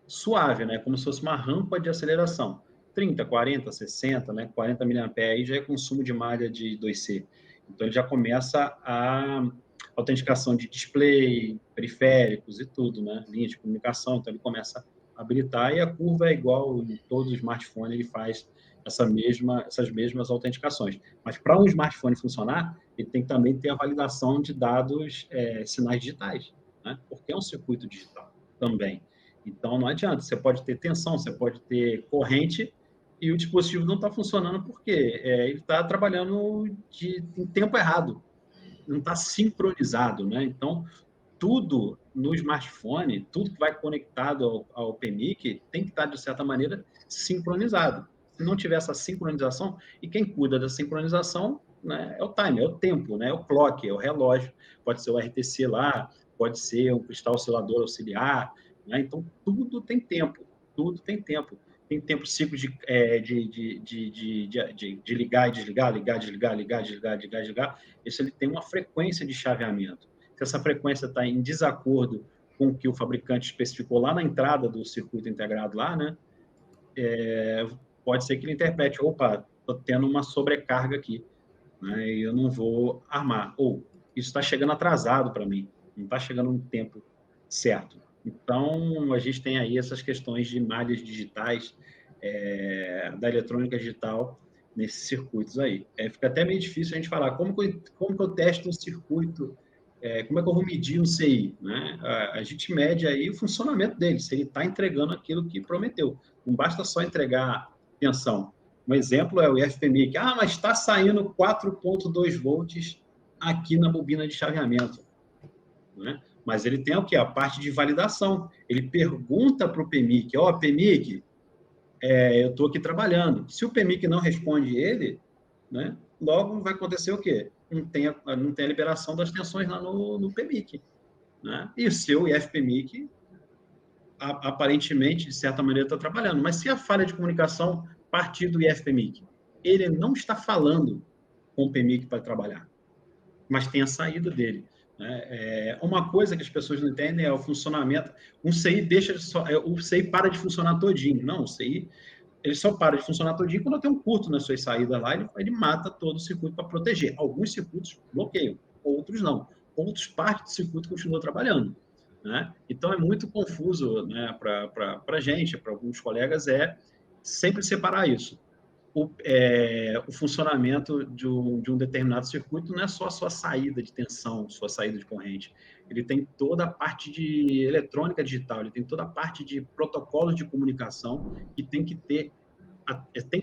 suave, né? Como se fosse uma rampa de aceleração. 30, 40, 60, né? 40 mA aí já é consumo de malha de 2C. Então, ele já começa a autenticação de display, periféricos e tudo, né? Linha de comunicação, então ele começa a habilitar e a curva é igual em todos os smartphones, ele faz essas mesmas autenticações. Mas para um smartphone funcionar, ele tem que também ter a validação de dados, sinais digitais, né? Porque é um circuito digital também. Então, não adianta. Você pode ter tensão, você pode ter corrente, e o dispositivo não está funcionando porque ele está trabalhando em tempo errado, não está sincronizado, né? Então, tudo no smartphone, tudo que vai conectado ao PMIC tem que estar, de certa maneira, sincronizado. Se não tiver essa sincronização, e quem cuida da sincronização, né, é o timer, é o tempo, né, é o clock, é o relógio, pode ser o RTC lá, pode ser um cristal oscilador auxiliar, né? Então, tudo tem tempo, tudo tem tempo. Tem tempo ciclo de ligar e desligar, ligar, desligar, ligar, desligar, ligar, desligar. Isso ele tem uma frequência de chaveamento. Se essa frequência está em desacordo com o que o fabricante especificou lá na entrada do circuito integrado lá, né? Pode ser que ele interprete, opa, estou tendo uma sobrecarga aqui, né? E eu não vou armar. Ou, isso está chegando atrasado para mim, não está chegando no tempo certo. Então, a gente tem aí essas questões de malhas digitais, da eletrônica digital, nesses circuitos aí. Fica até meio difícil a gente falar como que eu testo um circuito, como é que eu vou medir um CI, né? A gente mede aí o funcionamento dele, se ele está entregando aquilo que prometeu. Não basta só entregar tensão. Um exemplo é o IFPMIC. Mas está saindo 4,2 volts aqui na bobina de chaveamento, né? Mas ele tem o quê? A parte de validação. Ele pergunta para o PMIC, PMIC, eu estou aqui trabalhando. Se o PMIC não responde ele, né, logo vai acontecer o quê? Não tem a liberação das tensões lá no PMIC. Né? E o seu IFPMIC, aparentemente, de certa maneira, está trabalhando. Mas se a falha de comunicação partir do IFPMIC, ele não está falando com o PMIC para trabalhar, mas tem a saída dele. Uma coisa que as pessoas não entendem é o funcionamento. Um CI o CI para de funcionar todinho. Não, o CI ele só para de funcionar todinho quando tem um curto nas suas saídas lá, ele mata todo o circuito para proteger. Alguns circuitos bloqueiam, outros não. Outros partes do circuito continuam trabalhando. Né? Então, é muito confuso, né, para a gente, para alguns colegas, sempre separar isso. O funcionamento de um determinado circuito não é só a sua saída de tensão, sua saída de corrente. Ele tem toda a parte de eletrônica digital, ele tem toda a parte de protocolos de comunicação que tem que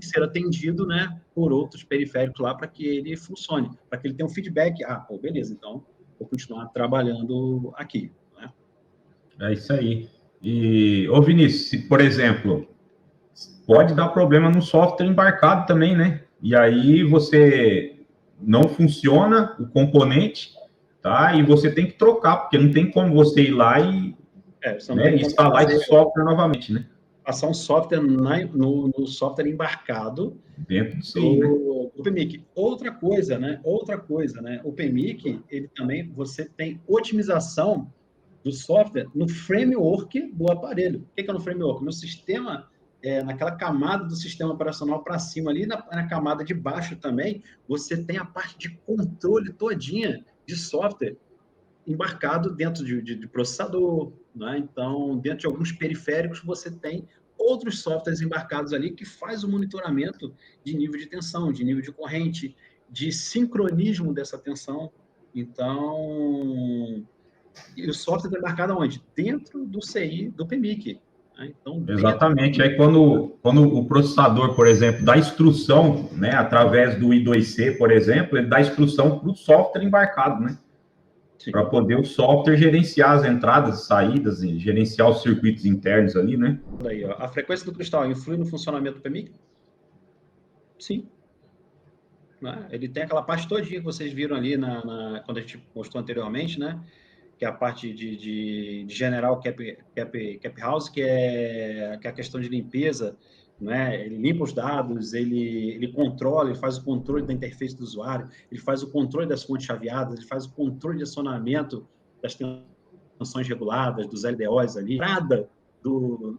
ser atendido, né, por outros periféricos lá para que ele funcione, para que ele tenha um feedback. Beleza, então vou continuar trabalhando aqui. Né? É isso aí. E, Vinícius, se, por exemplo, pode dar problema no software embarcado também, né? E aí você não funciona o componente, tá? E você tem que trocar, porque não tem como você ir lá e instalar esse software novamente, né? Passar um software no software embarcado dentro do CI, do PMIC. Outra coisa, né? O PMIC, ele também, você tem otimização do software no framework do aparelho. O que é no framework? No sistema, naquela camada do sistema operacional para cima, ali na camada de baixo também, você tem a parte de controle todinha de software embarcado dentro de processador, né? Então, dentro de alguns periféricos, você tem outros softwares embarcados ali que faz o monitoramento de nível de tensão, de nível de corrente, de sincronismo dessa tensão. Então, e o software está embarcado onde? Dentro do CI do PMIC. Né? Então, exatamente. Aí, quando o processador, por exemplo, dá instrução, né, através do I2C, por exemplo, ele dá instrução para o software embarcado, né? Para poder o software gerenciar as entradas e saídas e gerenciar os circuitos internos ali, né? Daí, a frequência do cristal influi no funcionamento do PMIC? Sim. Né? Ele tem aquela parte todinha que vocês viram ali quando a gente mostrou anteriormente, né? Que é a parte de general cap house, que é a questão de limpeza, né? Ele limpa os dados, ele controla, ele faz o controle da interface do usuário, ele faz o controle das fontes chaveadas, ele faz o controle de acionamento das tensões reguladas, dos LDOs ali, entrada do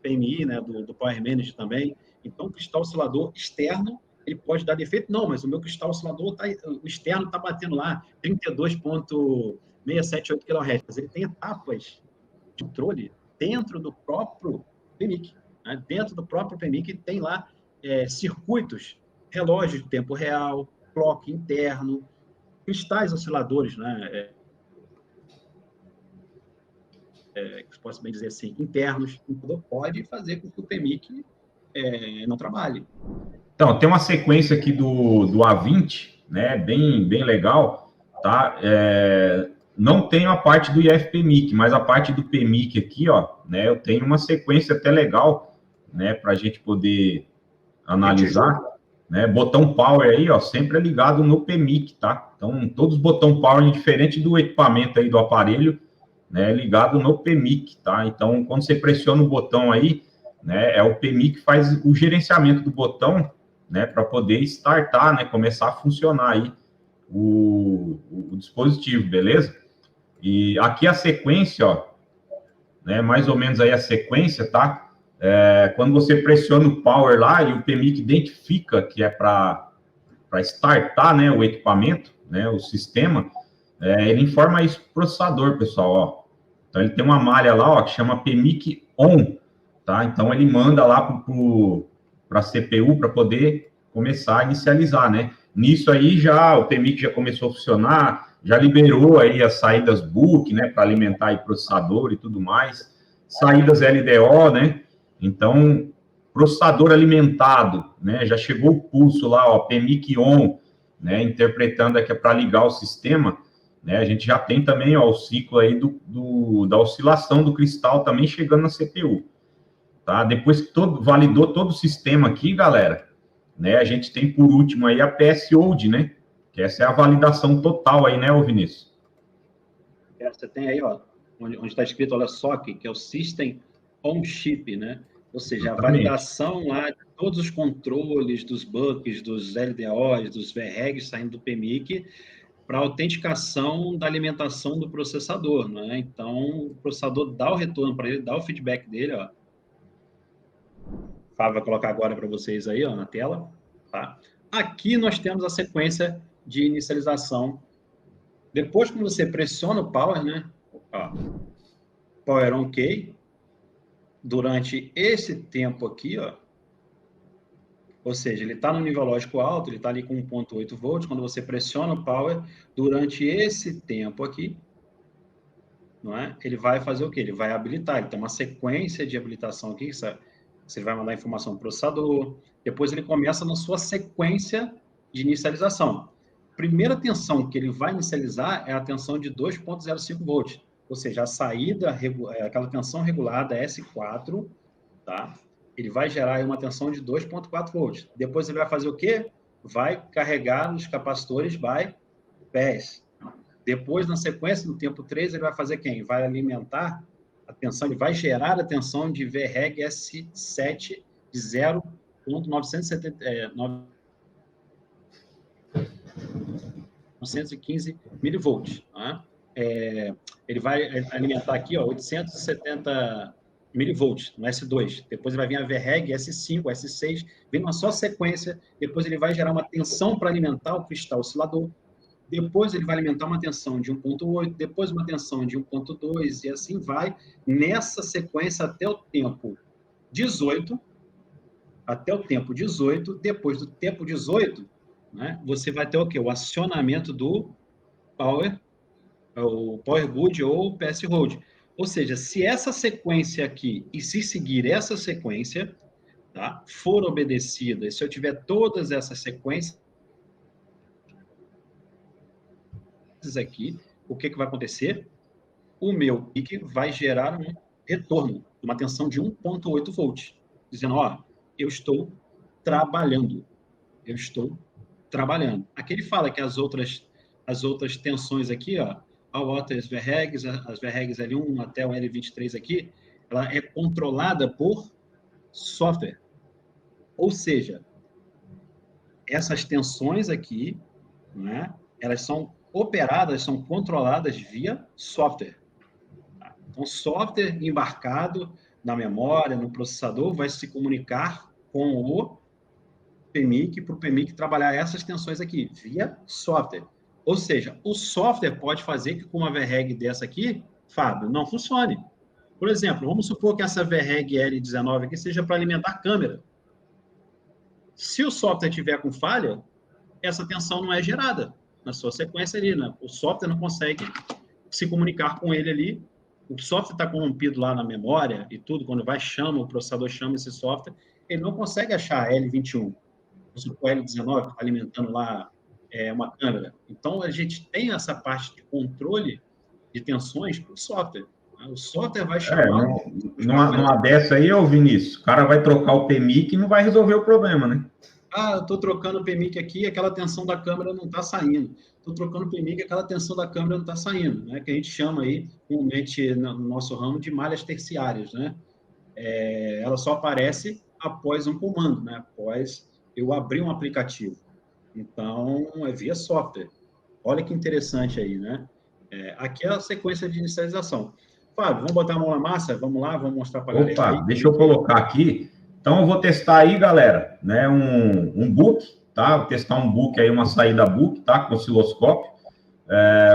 PMI, né? do Power Manager também. Então, o cristal oscilador externo, ele pode dar defeito? Não, mas o meu cristal oscilador, o externo está batendo lá 32,678 kHz. Ele tem etapas de controle dentro do próprio PMIC. Né? Dentro do próprio PMIC tem lá circuitos, relógios de tempo real, clock interno, cristais osciladores, né? Que posso bem dizer assim, internos. Então, pode fazer com que o PMIC não trabalhe. Então, tem uma sequência aqui do A20, né, bem legal, tá? Não tem a parte do IFPMIC, mas a parte do PMIC aqui, ó, né, eu tenho uma sequência até legal, né, para a gente poder analisar, né? Botão power aí, ó, sempre é ligado no PMIC, tá? Então, todos os botão power, diferente do equipamento aí do aparelho, né, ligado no PMIC, tá? Então, quando você pressiona o botão aí, né, é o PMIC que faz o gerenciamento do botão, né, para poder startar, né, começar a funcionar aí o dispositivo, beleza? E aqui a sequência, ó, né, mais ou menos aí a sequência, tá? Quando você pressiona o power lá e o PMIC identifica que é para startar, né, o equipamento, né, o sistema, ele informa isso pro processador, pessoal, ó. Então, ele tem uma malha lá, ó, que chama PMIC ON, tá? Então, ele manda lá para a CPU para poder começar a inicializar, né? Nisso aí, o PMIC já começou a funcionar, já liberou aí as saídas book, né, para alimentar aí processador e tudo mais, saídas LDO, né? Então, processador alimentado, né? Já chegou o pulso lá, ó, PMIC ON, né? Interpretando aqui para ligar o sistema, né? A gente já tem também, ó, o ciclo aí da oscilação do cristal também chegando na CPU, tá? Depois que validou todo o sistema aqui, galera, né? A gente tem por último aí a PS-Hold, né? Que essa é a validação total aí, né, ô Vinícius? Você tem aí, ó, onde está escrito, olha só aqui, que é o System On Chip, né? Ou seja, a validação lá de todos os controles dos bucks, dos LDOs, dos VREGs saindo do PMIC para autenticação da alimentação do processador, né? Então, o processador dá o retorno para ele, dá o feedback dele, ó. O Fábio vai colocar agora para vocês aí, ó, na tela, tá? Aqui nós temos a sequência de inicialização. Depois, quando você pressiona o power, né? Ó, power on key. Durante esse tempo aqui, ó, ou seja, ele está no nível lógico alto, ele está ali com 1.8 volts, quando você pressiona o power, durante esse tempo aqui, não é? Ele vai fazer o quê? Ele vai habilitar, ele tem uma sequência de habilitação aqui, você vai mandar informação para o processador, depois ele começa na sua sequência de inicialização. Primeira tensão que ele vai inicializar é a tensão de 2.05 volts, ou seja, a saída, aquela tensão regulada S4, tá? Ele vai gerar uma tensão de 2.4 volts. Depois ele vai fazer o quê? Vai carregar os capacitores bypass. Depois, na sequência, no tempo 3, ele vai fazer quem? Vai alimentar a tensão, ele vai gerar a tensão de VREG S7 de 0.915 milivolts. Né? Ele vai alimentar aqui, ó, 870 milivolts no S2. Depois vai vir a VREG S5, S6, vem uma só sequência. Depois ele vai gerar uma tensão para alimentar o cristal oscilador. Depois ele vai alimentar uma tensão de 1.8, depois uma tensão de 1.2, e assim vai, nessa sequência até o tempo 18, depois do tempo 18, né, você vai ter o quê? O acionamento do power, o power good ou o PS hold. Ou seja, se essa sequência aqui, e se seguir essa sequência, tá, for obedecida, e se eu tiver todas essas sequências aqui, o que vai acontecer? O meu PIC vai gerar um retorno, uma tensão de 1.8 volts, dizendo, ó, eu estou trabalhando. Aqui ele fala que as outras tensões aqui, ó, as VREGs L1 até o L23 aqui, ela é controlada por software. Ou seja, essas tensões aqui, né, elas são operadas, são controladas via software. Então, software embarcado na memória, no processador, vai se comunicar com o PMIC, para o PMIC trabalhar essas tensões aqui, via software. Ou seja, o software pode fazer que com uma VREG dessa aqui, Fábio, não funcione. Por exemplo, vamos supor que essa VREG L19 aqui seja para alimentar a câmera. Se o software tiver com falha, essa tensão não é gerada na sua sequência ali, né? O software não consegue se comunicar com ele ali. O software está corrompido lá na memória e tudo, quando chama, o processador chama esse software, ele não consegue achar L21, o L19, que está alimentando lá uma câmera. Então, a gente tem essa parte de controle de tensões para o software. Né? O software vai chamar... Numa dessa aí, ô Vinícius, o cara vai trocar o PMIC e não vai resolver o problema, né? Eu estou trocando o PMIC aqui, aquela tensão da câmera não está saindo. Estou trocando o PMIC, aquela tensão da câmera não está saindo, né? Que a gente chama aí, comumente no nosso ramo, de malhas terciárias, né? Ela só aparece após um comando, né? Após eu abrir um aplicativo. Então, é via software. Olha que interessante aí, né? Aqui é a sequência de inicialização. Fábio, vamos botar a mão na massa? Vamos lá, vamos mostrar para a galera. Opa, deixa eu colocar aqui. Então, eu vou testar aí, galera, né, um book, tá? Vou testar um book aí, uma saída book, tá? Com osciloscópio.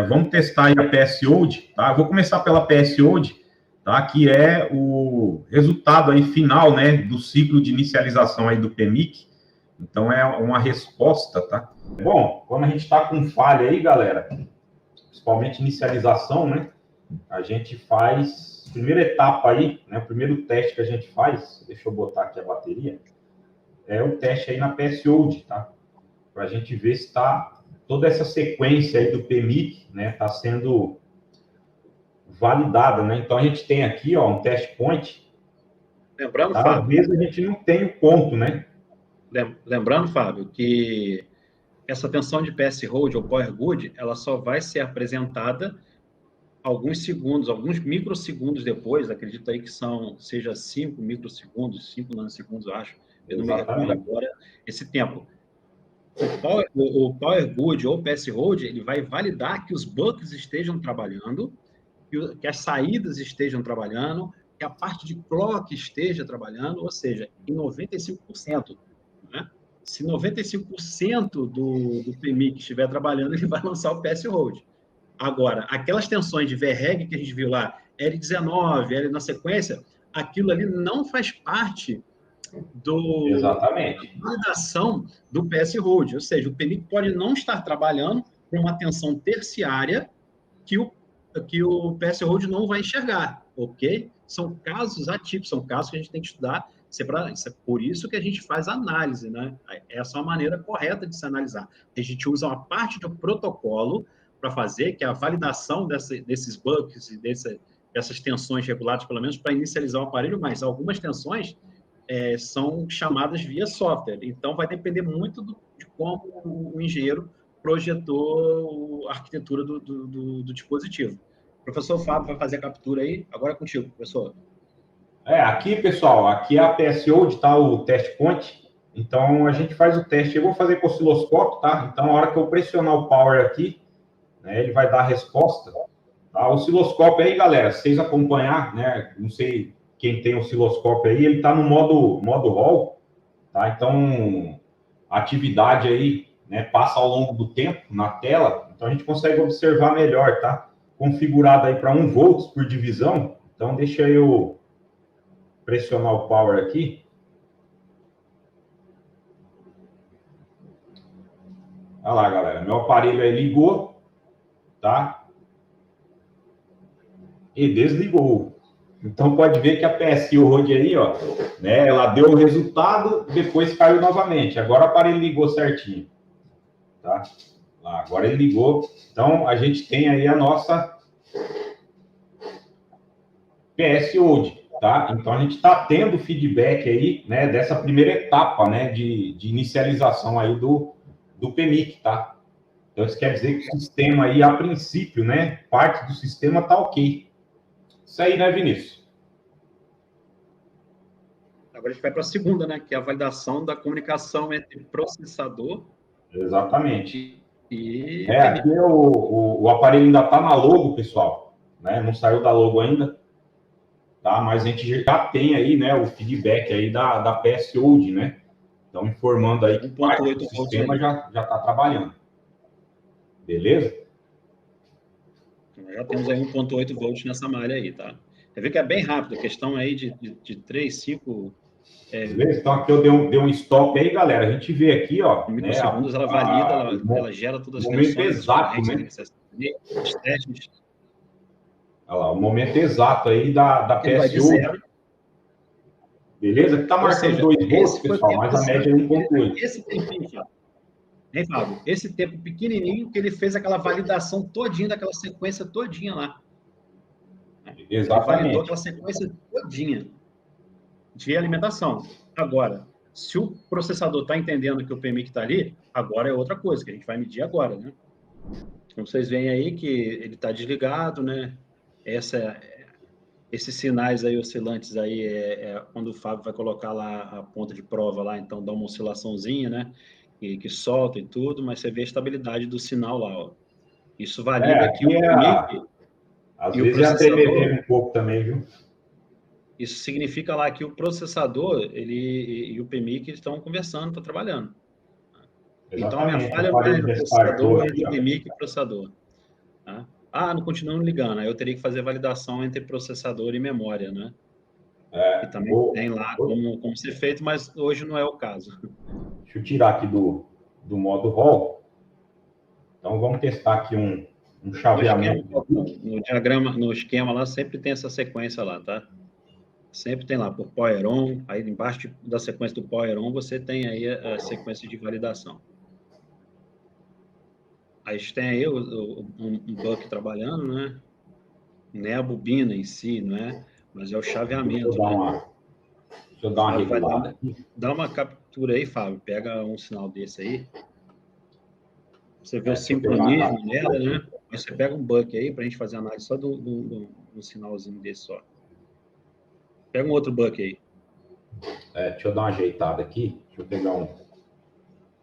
Vamos testar aí a PSOAD, tá? Eu vou começar pela PSOAD, tá? Que é o resultado aí final, né, do ciclo de inicialização aí do PMIC. Então, é uma resposta, tá? Bom, quando a gente está com falha aí, galera, principalmente inicialização, né? A gente faz... Primeira etapa aí, né? O primeiro teste que a gente faz, deixa eu botar aqui a bateria, é o teste aí na PSOAD, tá? Para a gente ver se está toda essa sequência aí do PMIC, né? Está sendo validada, né? Então a gente tem aqui, ó, um test point. Lembrando, tá? Fábio, às vezes a gente não tem o ponto, né? Lembrando, Fábio, que essa tensão de PS Hold ou Power Good, ela só vai ser apresentada alguns segundos, alguns microsegundos depois, acredito aí que seja 5 microsegundos, 5 nanosegundos, eu acho, eu não me recordo agora esse tempo. O Power Good ou PS Hold, ele vai validar que os bucks estejam trabalhando, que as saídas estejam trabalhando, que a parte de clock esteja trabalhando, ou seja, em 95%. Né? Se 95% do PMIC estiver trabalhando, ele vai lançar o PS Hold. Agora, aquelas tensões de VREG que a gente viu lá, L19, L na sequência, aquilo ali não faz parte da validação do PS Hold. Ou seja, o PMIC pode não estar trabalhando com uma tensão terciária que o PS Hold não vai enxergar, ok? São casos atípicos, são casos que a gente tem que estudar. Isso é por isso que a gente faz análise, né? Essa é a maneira correta de se analisar. A gente usa uma parte do protocolo para fazer, que é a validação desses bucks e dessas tensões reguladas, pelo menos, para inicializar o aparelho, mas algumas tensões são chamadas via software. Então, vai depender muito de como o engenheiro projetou a arquitetura do dispositivo. O professor Fábio vai fazer a captura aí. Agora é contigo, professor. Aqui, pessoal, aqui é a PSOAD, tá? O test point. Então, a gente faz o teste. Eu vou fazer com o osciloscópio, tá? Então, a hora que eu pressionar o power aqui, né, ele vai dar a resposta. Tá? O osciloscópio aí, galera, se vocês acompanhar, né? Não sei quem tem osciloscópio aí, ele está no modo RAW, tá? Então, a atividade aí, né, passa ao longo do tempo na tela, então a gente consegue observar melhor, tá? Configurado aí para 1 volts por divisão. Então, deixa eu pressionar o power aqui. Olha lá, galera, meu aparelho aí ligou, tá? E desligou. Então, pode ver que a PSOAD aí, ó, né, ela deu o resultado, depois caiu novamente. Agora o aparelho ligou certinho, tá? Agora ele ligou. Então, a gente tem aí a nossa PSOAD, tá? Então, a gente está tendo feedback aí, né, dessa primeira etapa, né, de inicialização aí do PMIC, tá? Então, isso quer dizer que o sistema aí, a princípio, né, parte do sistema tá ok. Isso aí, né, Vinícius? Agora a gente vai para a segunda, né? Que é a validação da comunicação entre processador. Exatamente. Aqui o aparelho ainda está na logo, pessoal. Né? Não saiu da logo ainda. Tá? Mas a gente já tem aí, né, o feedback aí da PSOAD, né? Então, informando aí que parte do sistema já está trabalhando. Beleza? Já temos aí 1.8 volts nessa malha aí, tá? Você vê que é bem rápido, a questão aí de 3, 5... Beleza? Então, aqui eu dei um stop aí, galera. A gente vê aqui, ó... Em microsegundos, ela valida, ela gera todas as tensões. O momento exato, né? Os testes. Olha lá, o momento exato aí da PSOAD. Beleza? Que está marcando 2 volts, pessoal, mas a média é 1,8. Esse tempinho, hein, Fábio? Esse tempo pequenininho que ele fez aquela validação todinha daquela sequência todinha lá. Exatamente. Ele validou aquela sequência todinha de alimentação. Agora, se o processador está entendendo que o PMIC está ali, agora é outra coisa, que a gente vai medir agora, né? Então, vocês veem aí que ele está desligado, né? Esses sinais aí oscilantes aí quando o Fábio vai colocar lá a ponta de prova lá, então dá uma oscilaçãozinha, né? Que solta e tudo, mas você vê a estabilidade do sinal lá, ó. Isso valida que o PMIC às vezes é a TBV um pouco também, viu? Isso significa lá que o processador e o PMIC estão conversando, estão trabalhando. Exatamente. Então, a minha falha é no processador e no PMIC e processador. Tá? Não continuam ligando. Aí eu teria que fazer validação entre processador e memória, né? Que também tem lá como ser feito, mas hoje não é o caso. Deixa eu tirar aqui do modo RAW. Então, vamos testar aqui um chaveamento. No diagrama, no esquema lá, sempre tem essa sequência lá, tá? Sempre tem lá, por Power On, aí embaixo da sequência do Power On, você tem aí a sequência de validação. Aí a gente tem aí um buck trabalhando, né? Não é a bobina em si, não é? Mas é o chaveamento. Deixa eu dar uma regulada aqui. Dá uma captura aí, Fábio. Pega um sinal desse aí. Você vê o sincronismo nela, né? Mas você pega um buck aí para a gente fazer análise só do sinalzinho desse só. Pega um outro buck aí. Deixa eu dar uma ajeitada aqui. Deixa eu pegar um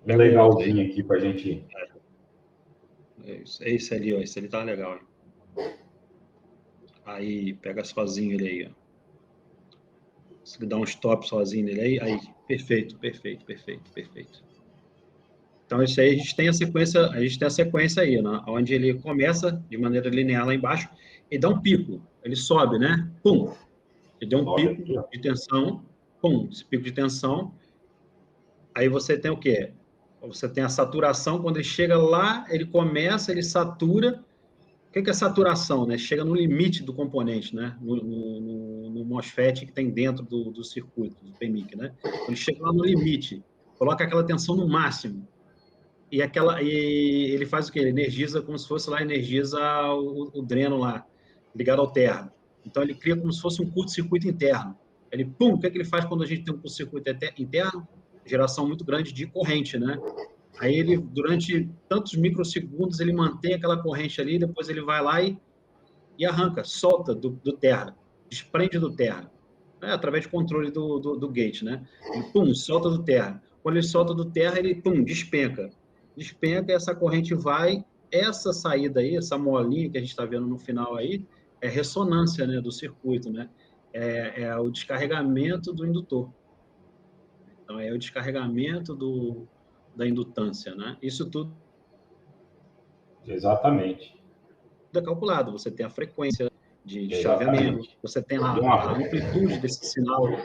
legalzinho aqui para a gente... Esse ali, ó. Esse ali tá legal, hein? Aí, pega sozinho ele aí, ó. Se dá um stop sozinho nele aí, perfeito. Então, isso aí a gente tem a sequência aí, né? Onde ele começa de maneira linear lá embaixo e dá um pico. Ele sobe, né? Pum! Ele deu um pico de tensão, pum! Esse pico de tensão. Aí você tem o quê? Você tem a saturação, quando ele chega lá, ele satura. O que é saturação, né? Chega no limite do componente, né? No MOSFET que tem dentro do circuito, do PMIC, né? Ele chega lá no limite, coloca aquela tensão no máximo. E ele faz o quê? Ele energiza como se fosse lá, energiza o dreno lá, ligado ao terra. Então, ele cria como se fosse um curto-circuito interno. Ele, pum, o que é que ele faz quando a gente tem um curto-circuito interno? Geração muito grande de corrente, né? Aí ele, durante tantos microsegundos, ele mantém aquela corrente ali, depois ele vai lá e arranca, solta do terra, desprende do terra, né? Através de controle do gate, né? Ele, pum, solta do terra. Quando ele solta do terra, ele, pum, despenca. Despenca, essa corrente vai, essa saída aí, essa molinha que a gente está vendo no final aí, é ressonância, né, do circuito, né? É o descarregamento do indutor. Então, é o descarregamento da indutância, né? Isso tudo exatamente é calculado. Você tem a frequência de chaveamento, você tem lá a amplitude desse sinal, né,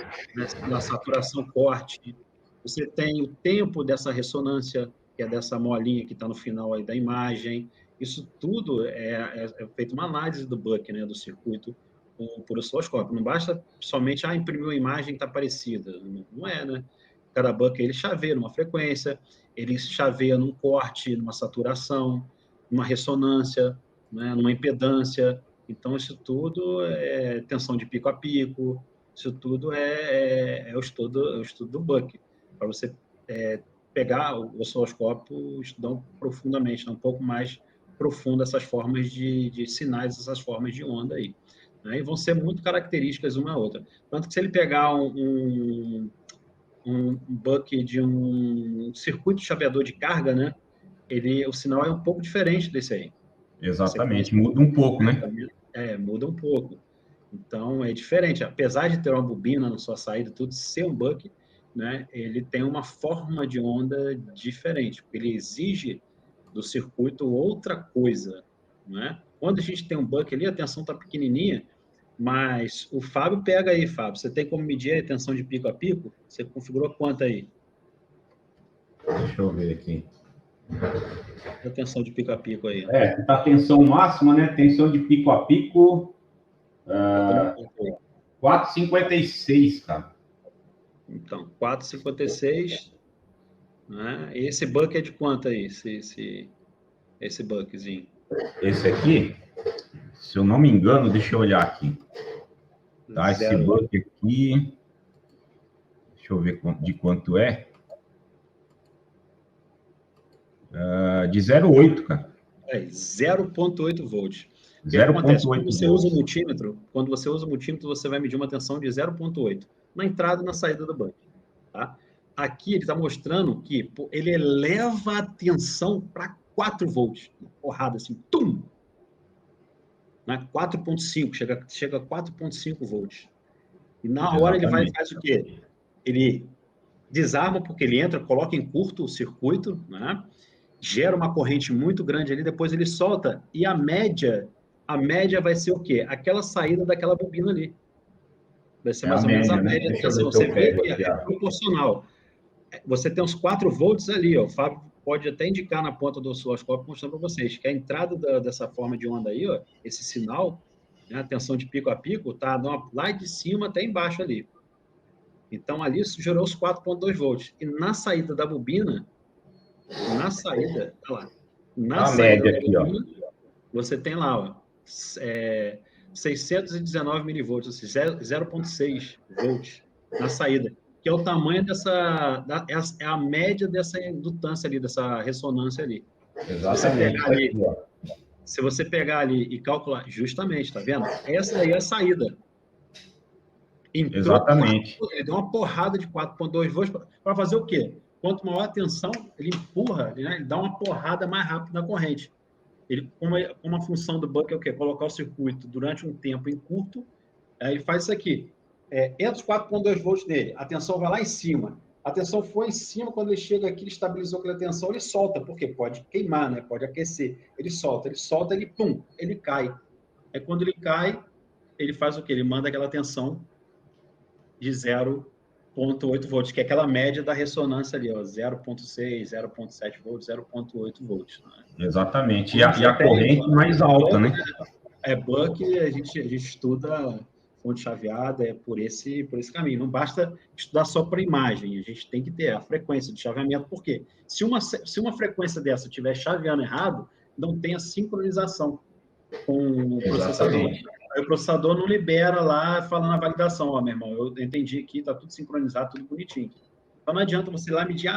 na saturação corte, você tem o tempo dessa ressonância, que é dessa molinha que está no final aí da imagem. Isso tudo é feito uma análise do buck, né, do circuito por osciloscópio. Não basta somente imprimir uma imagem que está parecida. Não é, né? Cada buck ele chaveia numa frequência, ele chaveia num corte, numa saturação, numa ressonância, né, numa impedância. Então, isso tudo é tensão de pico a pico, isso tudo é o estudo do buck, para você pegar o osciloscópio, estudar profundamente, um pouco mais profundo essas formas de sinais, essas formas de onda aí. Né? E vão ser muito características uma a outra. Tanto que se ele pegar um buck de um circuito de chaveador de carga, né? O sinal é um pouco diferente desse aí. Exatamente, muda um pouco, né? Muda um pouco. Então, é diferente. Apesar de ter uma bobina na sua saída, tudo ser um buck, né? Ele tem uma forma de onda diferente, porque ele exige do circuito outra coisa, né? Quando a gente tem um buck ali, a tensão está pequenininha, mas o Fábio pega aí, Fábio. Você tem como medir a tensão de pico a pico? Você configurou quanto aí? Deixa eu ver aqui. A tensão de pico a pico aí. Tá a tensão máxima, né? Tensão de pico a pico. 4,56, cara. Então, 4,56. Né? Esse buck é de quanto aí? Esse buckzinho? Esse aqui, se eu não me engano, deixa eu olhar aqui. Tá, esse buck aqui, deixa eu ver de quanto é. De 0,8, cara. 0,8 volts. 0,8 quando você usa o multímetro, você vai medir uma tensão de 0,8 na entrada e na saída do buck. Tá? Aqui ele está mostrando que ele eleva a tensão para 4 volts. Porrada assim, tum! Né? 4,5, chega a 4,5 volts. E na hora ele faz o quê? Ele desarma porque ele entra, coloca em curto o circuito, né? Gera uma corrente muito grande ali, depois ele solta, e a média vai ser o quê? Aquela saída daquela bobina ali. Vai ser mais ou menos a média da tensão. Você vê que é proporcional. Você tem uns 4 volts ali, ó. O Fábio pode até indicar na ponta do osciloscópio, mostrando para vocês, que a entrada dessa forma de onda aí, ó, esse sinal, né, a tensão de pico a pico, tá lá de cima até embaixo ali. Então, ali isso gerou os 4,2 volts. E na saída da bobina, na saída, tá lá. Na saída da bobina, você tem lá, ó, 619 milivolts, ou seja, 0,6 volts na saída, que é o tamanho é a média dessa indutância ali, dessa ressonância ali. Exatamente. Se você pegar ali e calcular, justamente, tá vendo? Essa aí é a saída. Exatamente. Ele deu uma porrada de 4,2 volts para fazer o quê? Quanto maior a tensão, ele empurra, né? Ele dá uma porrada mais rápido na corrente. Ele, como a função do buck é o quê? Colocar o circuito durante um tempo em curto, aí ele faz isso aqui. Entra os 4,2 volts dele, a tensão vai lá em cima. A tensão foi em cima, quando ele chega aqui, ele estabilizou aquela tensão, ele solta, porque pode queimar, né? Pode aquecer. Ele solta, ele pum, ele cai. Aí quando ele cai, ele faz o quê? Ele manda aquela tensão de 0,8 volts, que é aquela média da ressonância ali, ó, 0,6, 0,7 volts, 0,8 volts. Né? Exatamente. E a corrente mais alta, né? Buck, a gente estuda fonte chaveada por esse caminho. Não basta estudar só por imagem, a gente tem que ter a frequência de chaveamento, porque se uma frequência dessa estiver chaveando errado, não tem a sincronização com o processador. Aí o processador não libera lá falando a validação. Ó, meu irmão, eu entendi aqui, está tudo sincronizado, tudo bonitinho. Então não adianta você ir lá medir,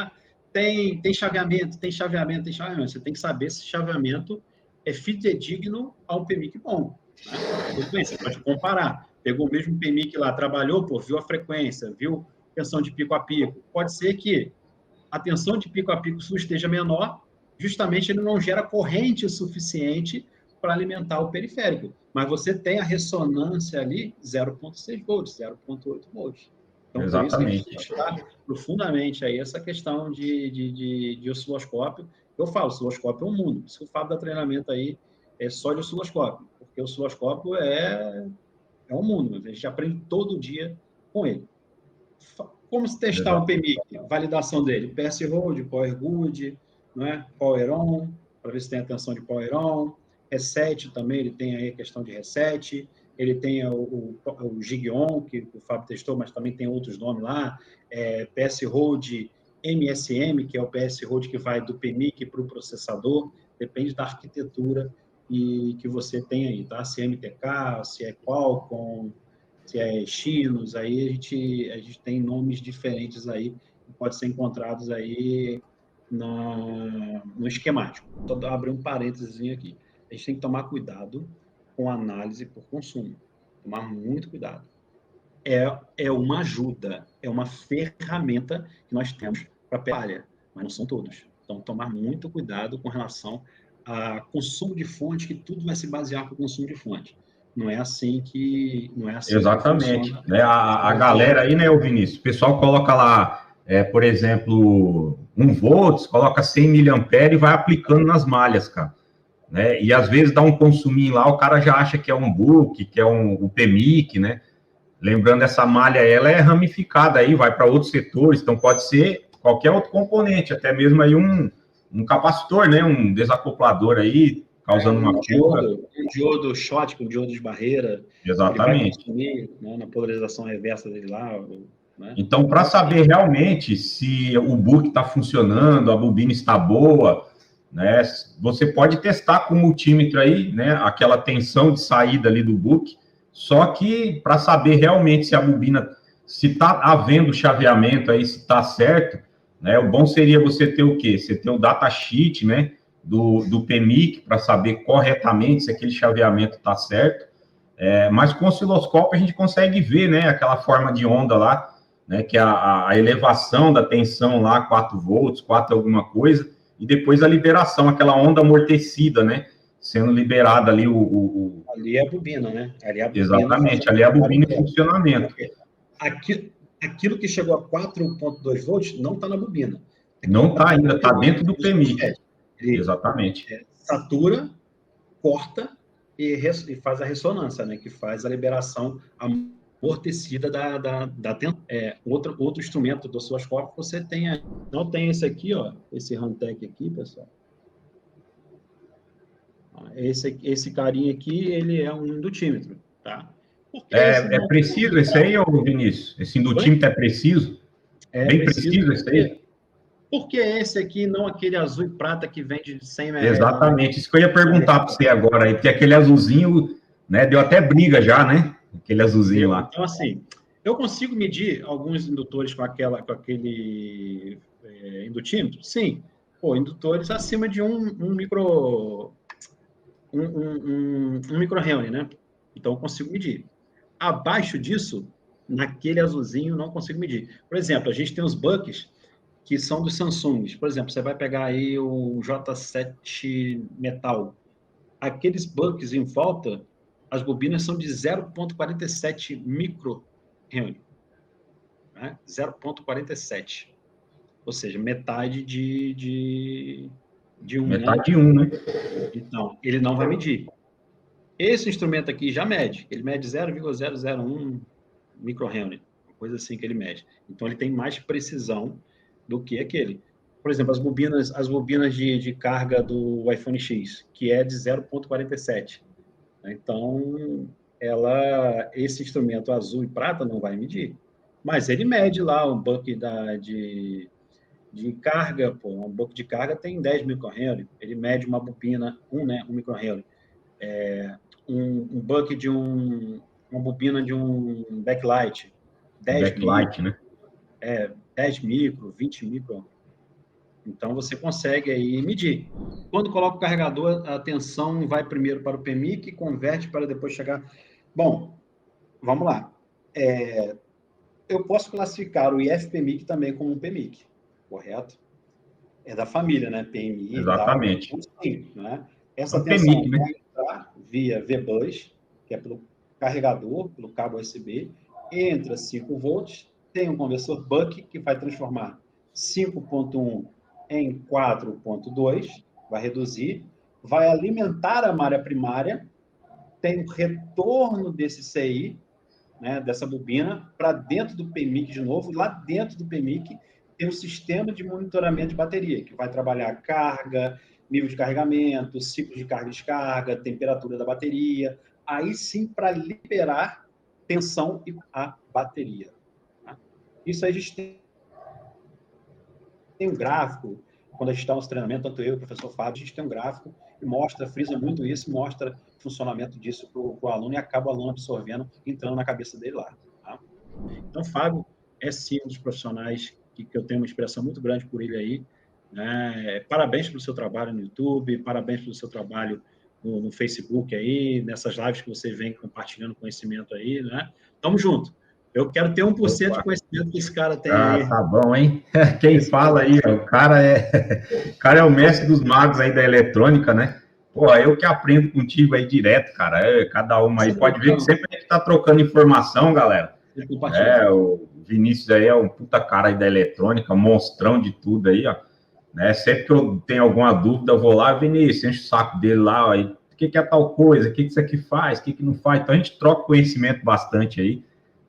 tem chaveamento. Você tem que saber se chaveamento é fidedigno a um PMIC bom. Né? Tudo bem, você pode comparar. Pegou o mesmo PMIC lá, trabalhou, viu a frequência, viu tensão de pico a pico. Pode ser que a tensão de pico a pico sua esteja menor, justamente ele não gera corrente suficiente para alimentar o periférico. Mas você tem a ressonância ali, 0,6 volts, 0,8 volts. Então, exatamente. Por isso que a gente está profundamente aí essa questão de osciloscópio. Eu falo, osciloscópio é um mundo. Por isso que o Fábio dá treinamento aí é só de osciloscópio, porque o osciloscópio é um mundo, a gente aprende todo dia com ele. Como se testar um PMIC? Validação dele, PS Hold, Power Good, né? Power On, para ver se tem a tensão de Power On. Reset também, ele tem aí a questão de reset, ele tem o Gig-On, que o Fábio testou, mas também tem outros nomes lá, PS Hold MSM, que é o PS Hold que vai do PMIC para o processador, depende da arquitetura e que você tem aí, tá? Se é MTK, se é Qualcomm, se é Exynos, aí a gente tem nomes diferentes aí, que podem ser encontrados aí no esquemático. Então, abrir um parênteses aqui. A gente tem que tomar cuidado com a análise por consumo. Tomar muito cuidado. É uma ajuda, é uma ferramenta que nós temos para palha, mas não são todos. Então, tomar muito cuidado com relação a consumo de fonte, que tudo vai se basear no consumo de fonte. Não é assim que exatamente. Que funciona. A galera aí, né, o Vinícius, o pessoal coloca lá, por exemplo, 1 volts, coloca 100 miliamperes e vai aplicando nas malhas, cara. Né? E às vezes dá um consuminho lá, o cara já acha que é um book, que é o PMIC, né? Lembrando, essa malha, ela é ramificada aí, vai para outros setores, então pode ser qualquer outro componente, até mesmo aí um capacitor, né? Um desacoplador aí, causando uma fuga. Um diodo shot, um diodo de barreira. Exatamente. Ele vai consumir, né, na polarização reversa dele lá, né? Então, para saber realmente se o book está funcionando, a bobina está boa, né? Você pode testar com o multímetro aí, né? Aquela tensão de saída ali do book, só que para saber realmente se a bobina, se está havendo chaveamento aí, se está certo, né? O bom seria você ter o quê? Você ter o datasheet, né? Do PMIC, para saber corretamente se aquele chaveamento está certo. Mas com o osciloscópio a gente consegue ver, né? Aquela forma de onda lá, né? Que é a elevação da tensão lá, 4 volts, 4 alguma coisa, e depois a liberação, aquela onda amortecida, né? Sendo liberada ali Ali é a bobina, né? Ali é a bobina. Exatamente, ali é a bobina em funcionamento. Aquilo que chegou a 4,2 volts não está na bobina. Não está ainda, está dentro do PMIC. Exatamente. Satura, corta e faz a ressonância, né? Que faz a liberação amortecida da tensão. Outro instrumento do osciloscópio você tem. Não tem esse aqui, ó, esse Rantek aqui, pessoal. Esse carinha aqui, ele é um indutímetro, tá? É preciso esse aí, ô Vinícius? Esse indutímetro é preciso? Bem preciso esse aí? Por que esse aqui, não aquele azul e prata que vende de 100 ml? Exatamente, isso que eu ia perguntar para você agora aí, porque aquele azulzinho, né, deu até briga já, né? Aquele azulzinho lá. Então, assim, eu consigo medir alguns indutores com aquele indutímetro? Sim. Pô, indutores acima de um microhenry, né? Então, eu consigo medir. Abaixo disso, naquele azulzinho, não consigo medir. Por exemplo, a gente tem os bucks que são dos Samsungs. Por exemplo, você vai pegar aí o J7 Metal. Aqueles bucks em volta, as bobinas são de 0,47 microhenry. Né? 0,47. Ou seja, metade de um. Metade de um, né? Então, ele não vai medir. Esse instrumento aqui já mede. Ele mede 0,001 microhenry. Uma coisa assim que ele mede. Então, ele tem mais precisão do que aquele. Por exemplo, as bobinas de carga do iPhone X, que é de 0,47. Então, esse instrumento azul e prata não vai medir. Mas ele mede lá um buck de carga, pô, um buck de carga tem 10 microhenry. Ele mede uma bobina, um microhenry. Um buck de uma bobina de um backlight. 10 backlight, micro, né? 10 micro, 20 micro. Então, você consegue aí medir. Quando coloca o carregador, a tensão vai primeiro para o PMIC, converte para depois chegar... Bom, vamos lá. Eu posso classificar o IF-PMIC também como um PMIC, correto? É da família, né? PMI. Exatamente. Tal, sim, né? Essa tensão PMIC, né? vai entrar via V-Bus, que é pelo carregador, pelo cabo USB, entra 5 volts, tem um conversor buck que vai transformar 5.1 em 4.2, vai reduzir, vai alimentar a malha primária, tem um retorno desse CI, né, dessa bobina, para dentro do PMIC de novo, lá dentro do PMIC tem um sistema de monitoramento de bateria, que vai trabalhar carga, nível de carregamento, ciclo de carga e descarga, temperatura da bateria, aí sim para liberar tensão e a bateria. Tá? Isso aí a gente tem um gráfico, quando a gente está no treinamento, tanto eu e o professor Fábio, a gente tem um gráfico que mostra, frisa muito isso, mostra o funcionamento disso para o aluno e acaba o aluno absorvendo, entrando na cabeça dele lá. Tá? Então, Fábio é sim um dos profissionais que eu tenho uma inspiração muito grande por ele aí. Né? Parabéns pelo seu trabalho no YouTube, parabéns pelo seu trabalho no Facebook aí, nessas lives que você vem compartilhando conhecimento aí, né? Tamo junto. Eu quero ter 1% de conhecimento que esse cara tem aí. Tá bom, hein? Quem fala aí, o cara é o mestre dos magos aí da eletrônica, né? Pô, eu que aprendo contigo aí direto, cara. Cada uma aí. Pode ver que sempre a gente tá trocando informação, galera. O Vinícius aí é um puta cara aí da eletrônica, monstrão de tudo aí, ó. Né? Sempre que eu tenho alguma dúvida, eu vou lá, Vinícius, enche o saco dele lá, ó, aí, o que é tal coisa, o que isso aqui faz, o que não faz. Então a gente troca conhecimento bastante aí.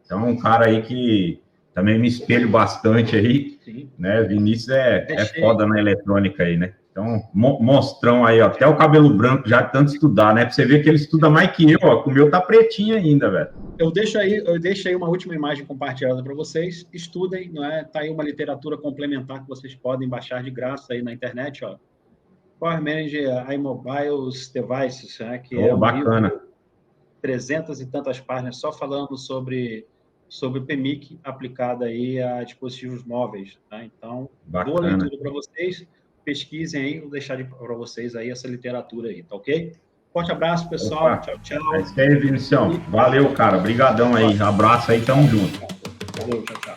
Então, um cara aí que também me espelho bastante aí, né? Vinícius é foda na eletrônica aí, né? Então, monstrão aí, ó, até o cabelo branco já tanto estudar, né? Pra você ver que ele estuda mais que eu, ó, que o meu tá pretinho ainda, velho. Eu deixo aí uma última imagem compartilhada para vocês. Estudem, não é? Tá aí uma literatura complementar que vocês podem baixar de graça aí na internet, ó. Power Manager iMobiles Devices, né? Que é um bacana. livro, 300 e tantas páginas só falando sobre PMIC aplicada aí a dispositivos móveis, tá? Então, bacana. Boa leitura para vocês. Pesquisem aí, vou deixar para vocês aí essa literatura aí, tá ok? Forte abraço, pessoal. Opa. Tchau, tchau. É isso aí, Vinicião. Valeu, cara. Obrigadão aí. Abraço aí, tamo junto. Valeu, tchau, tchau.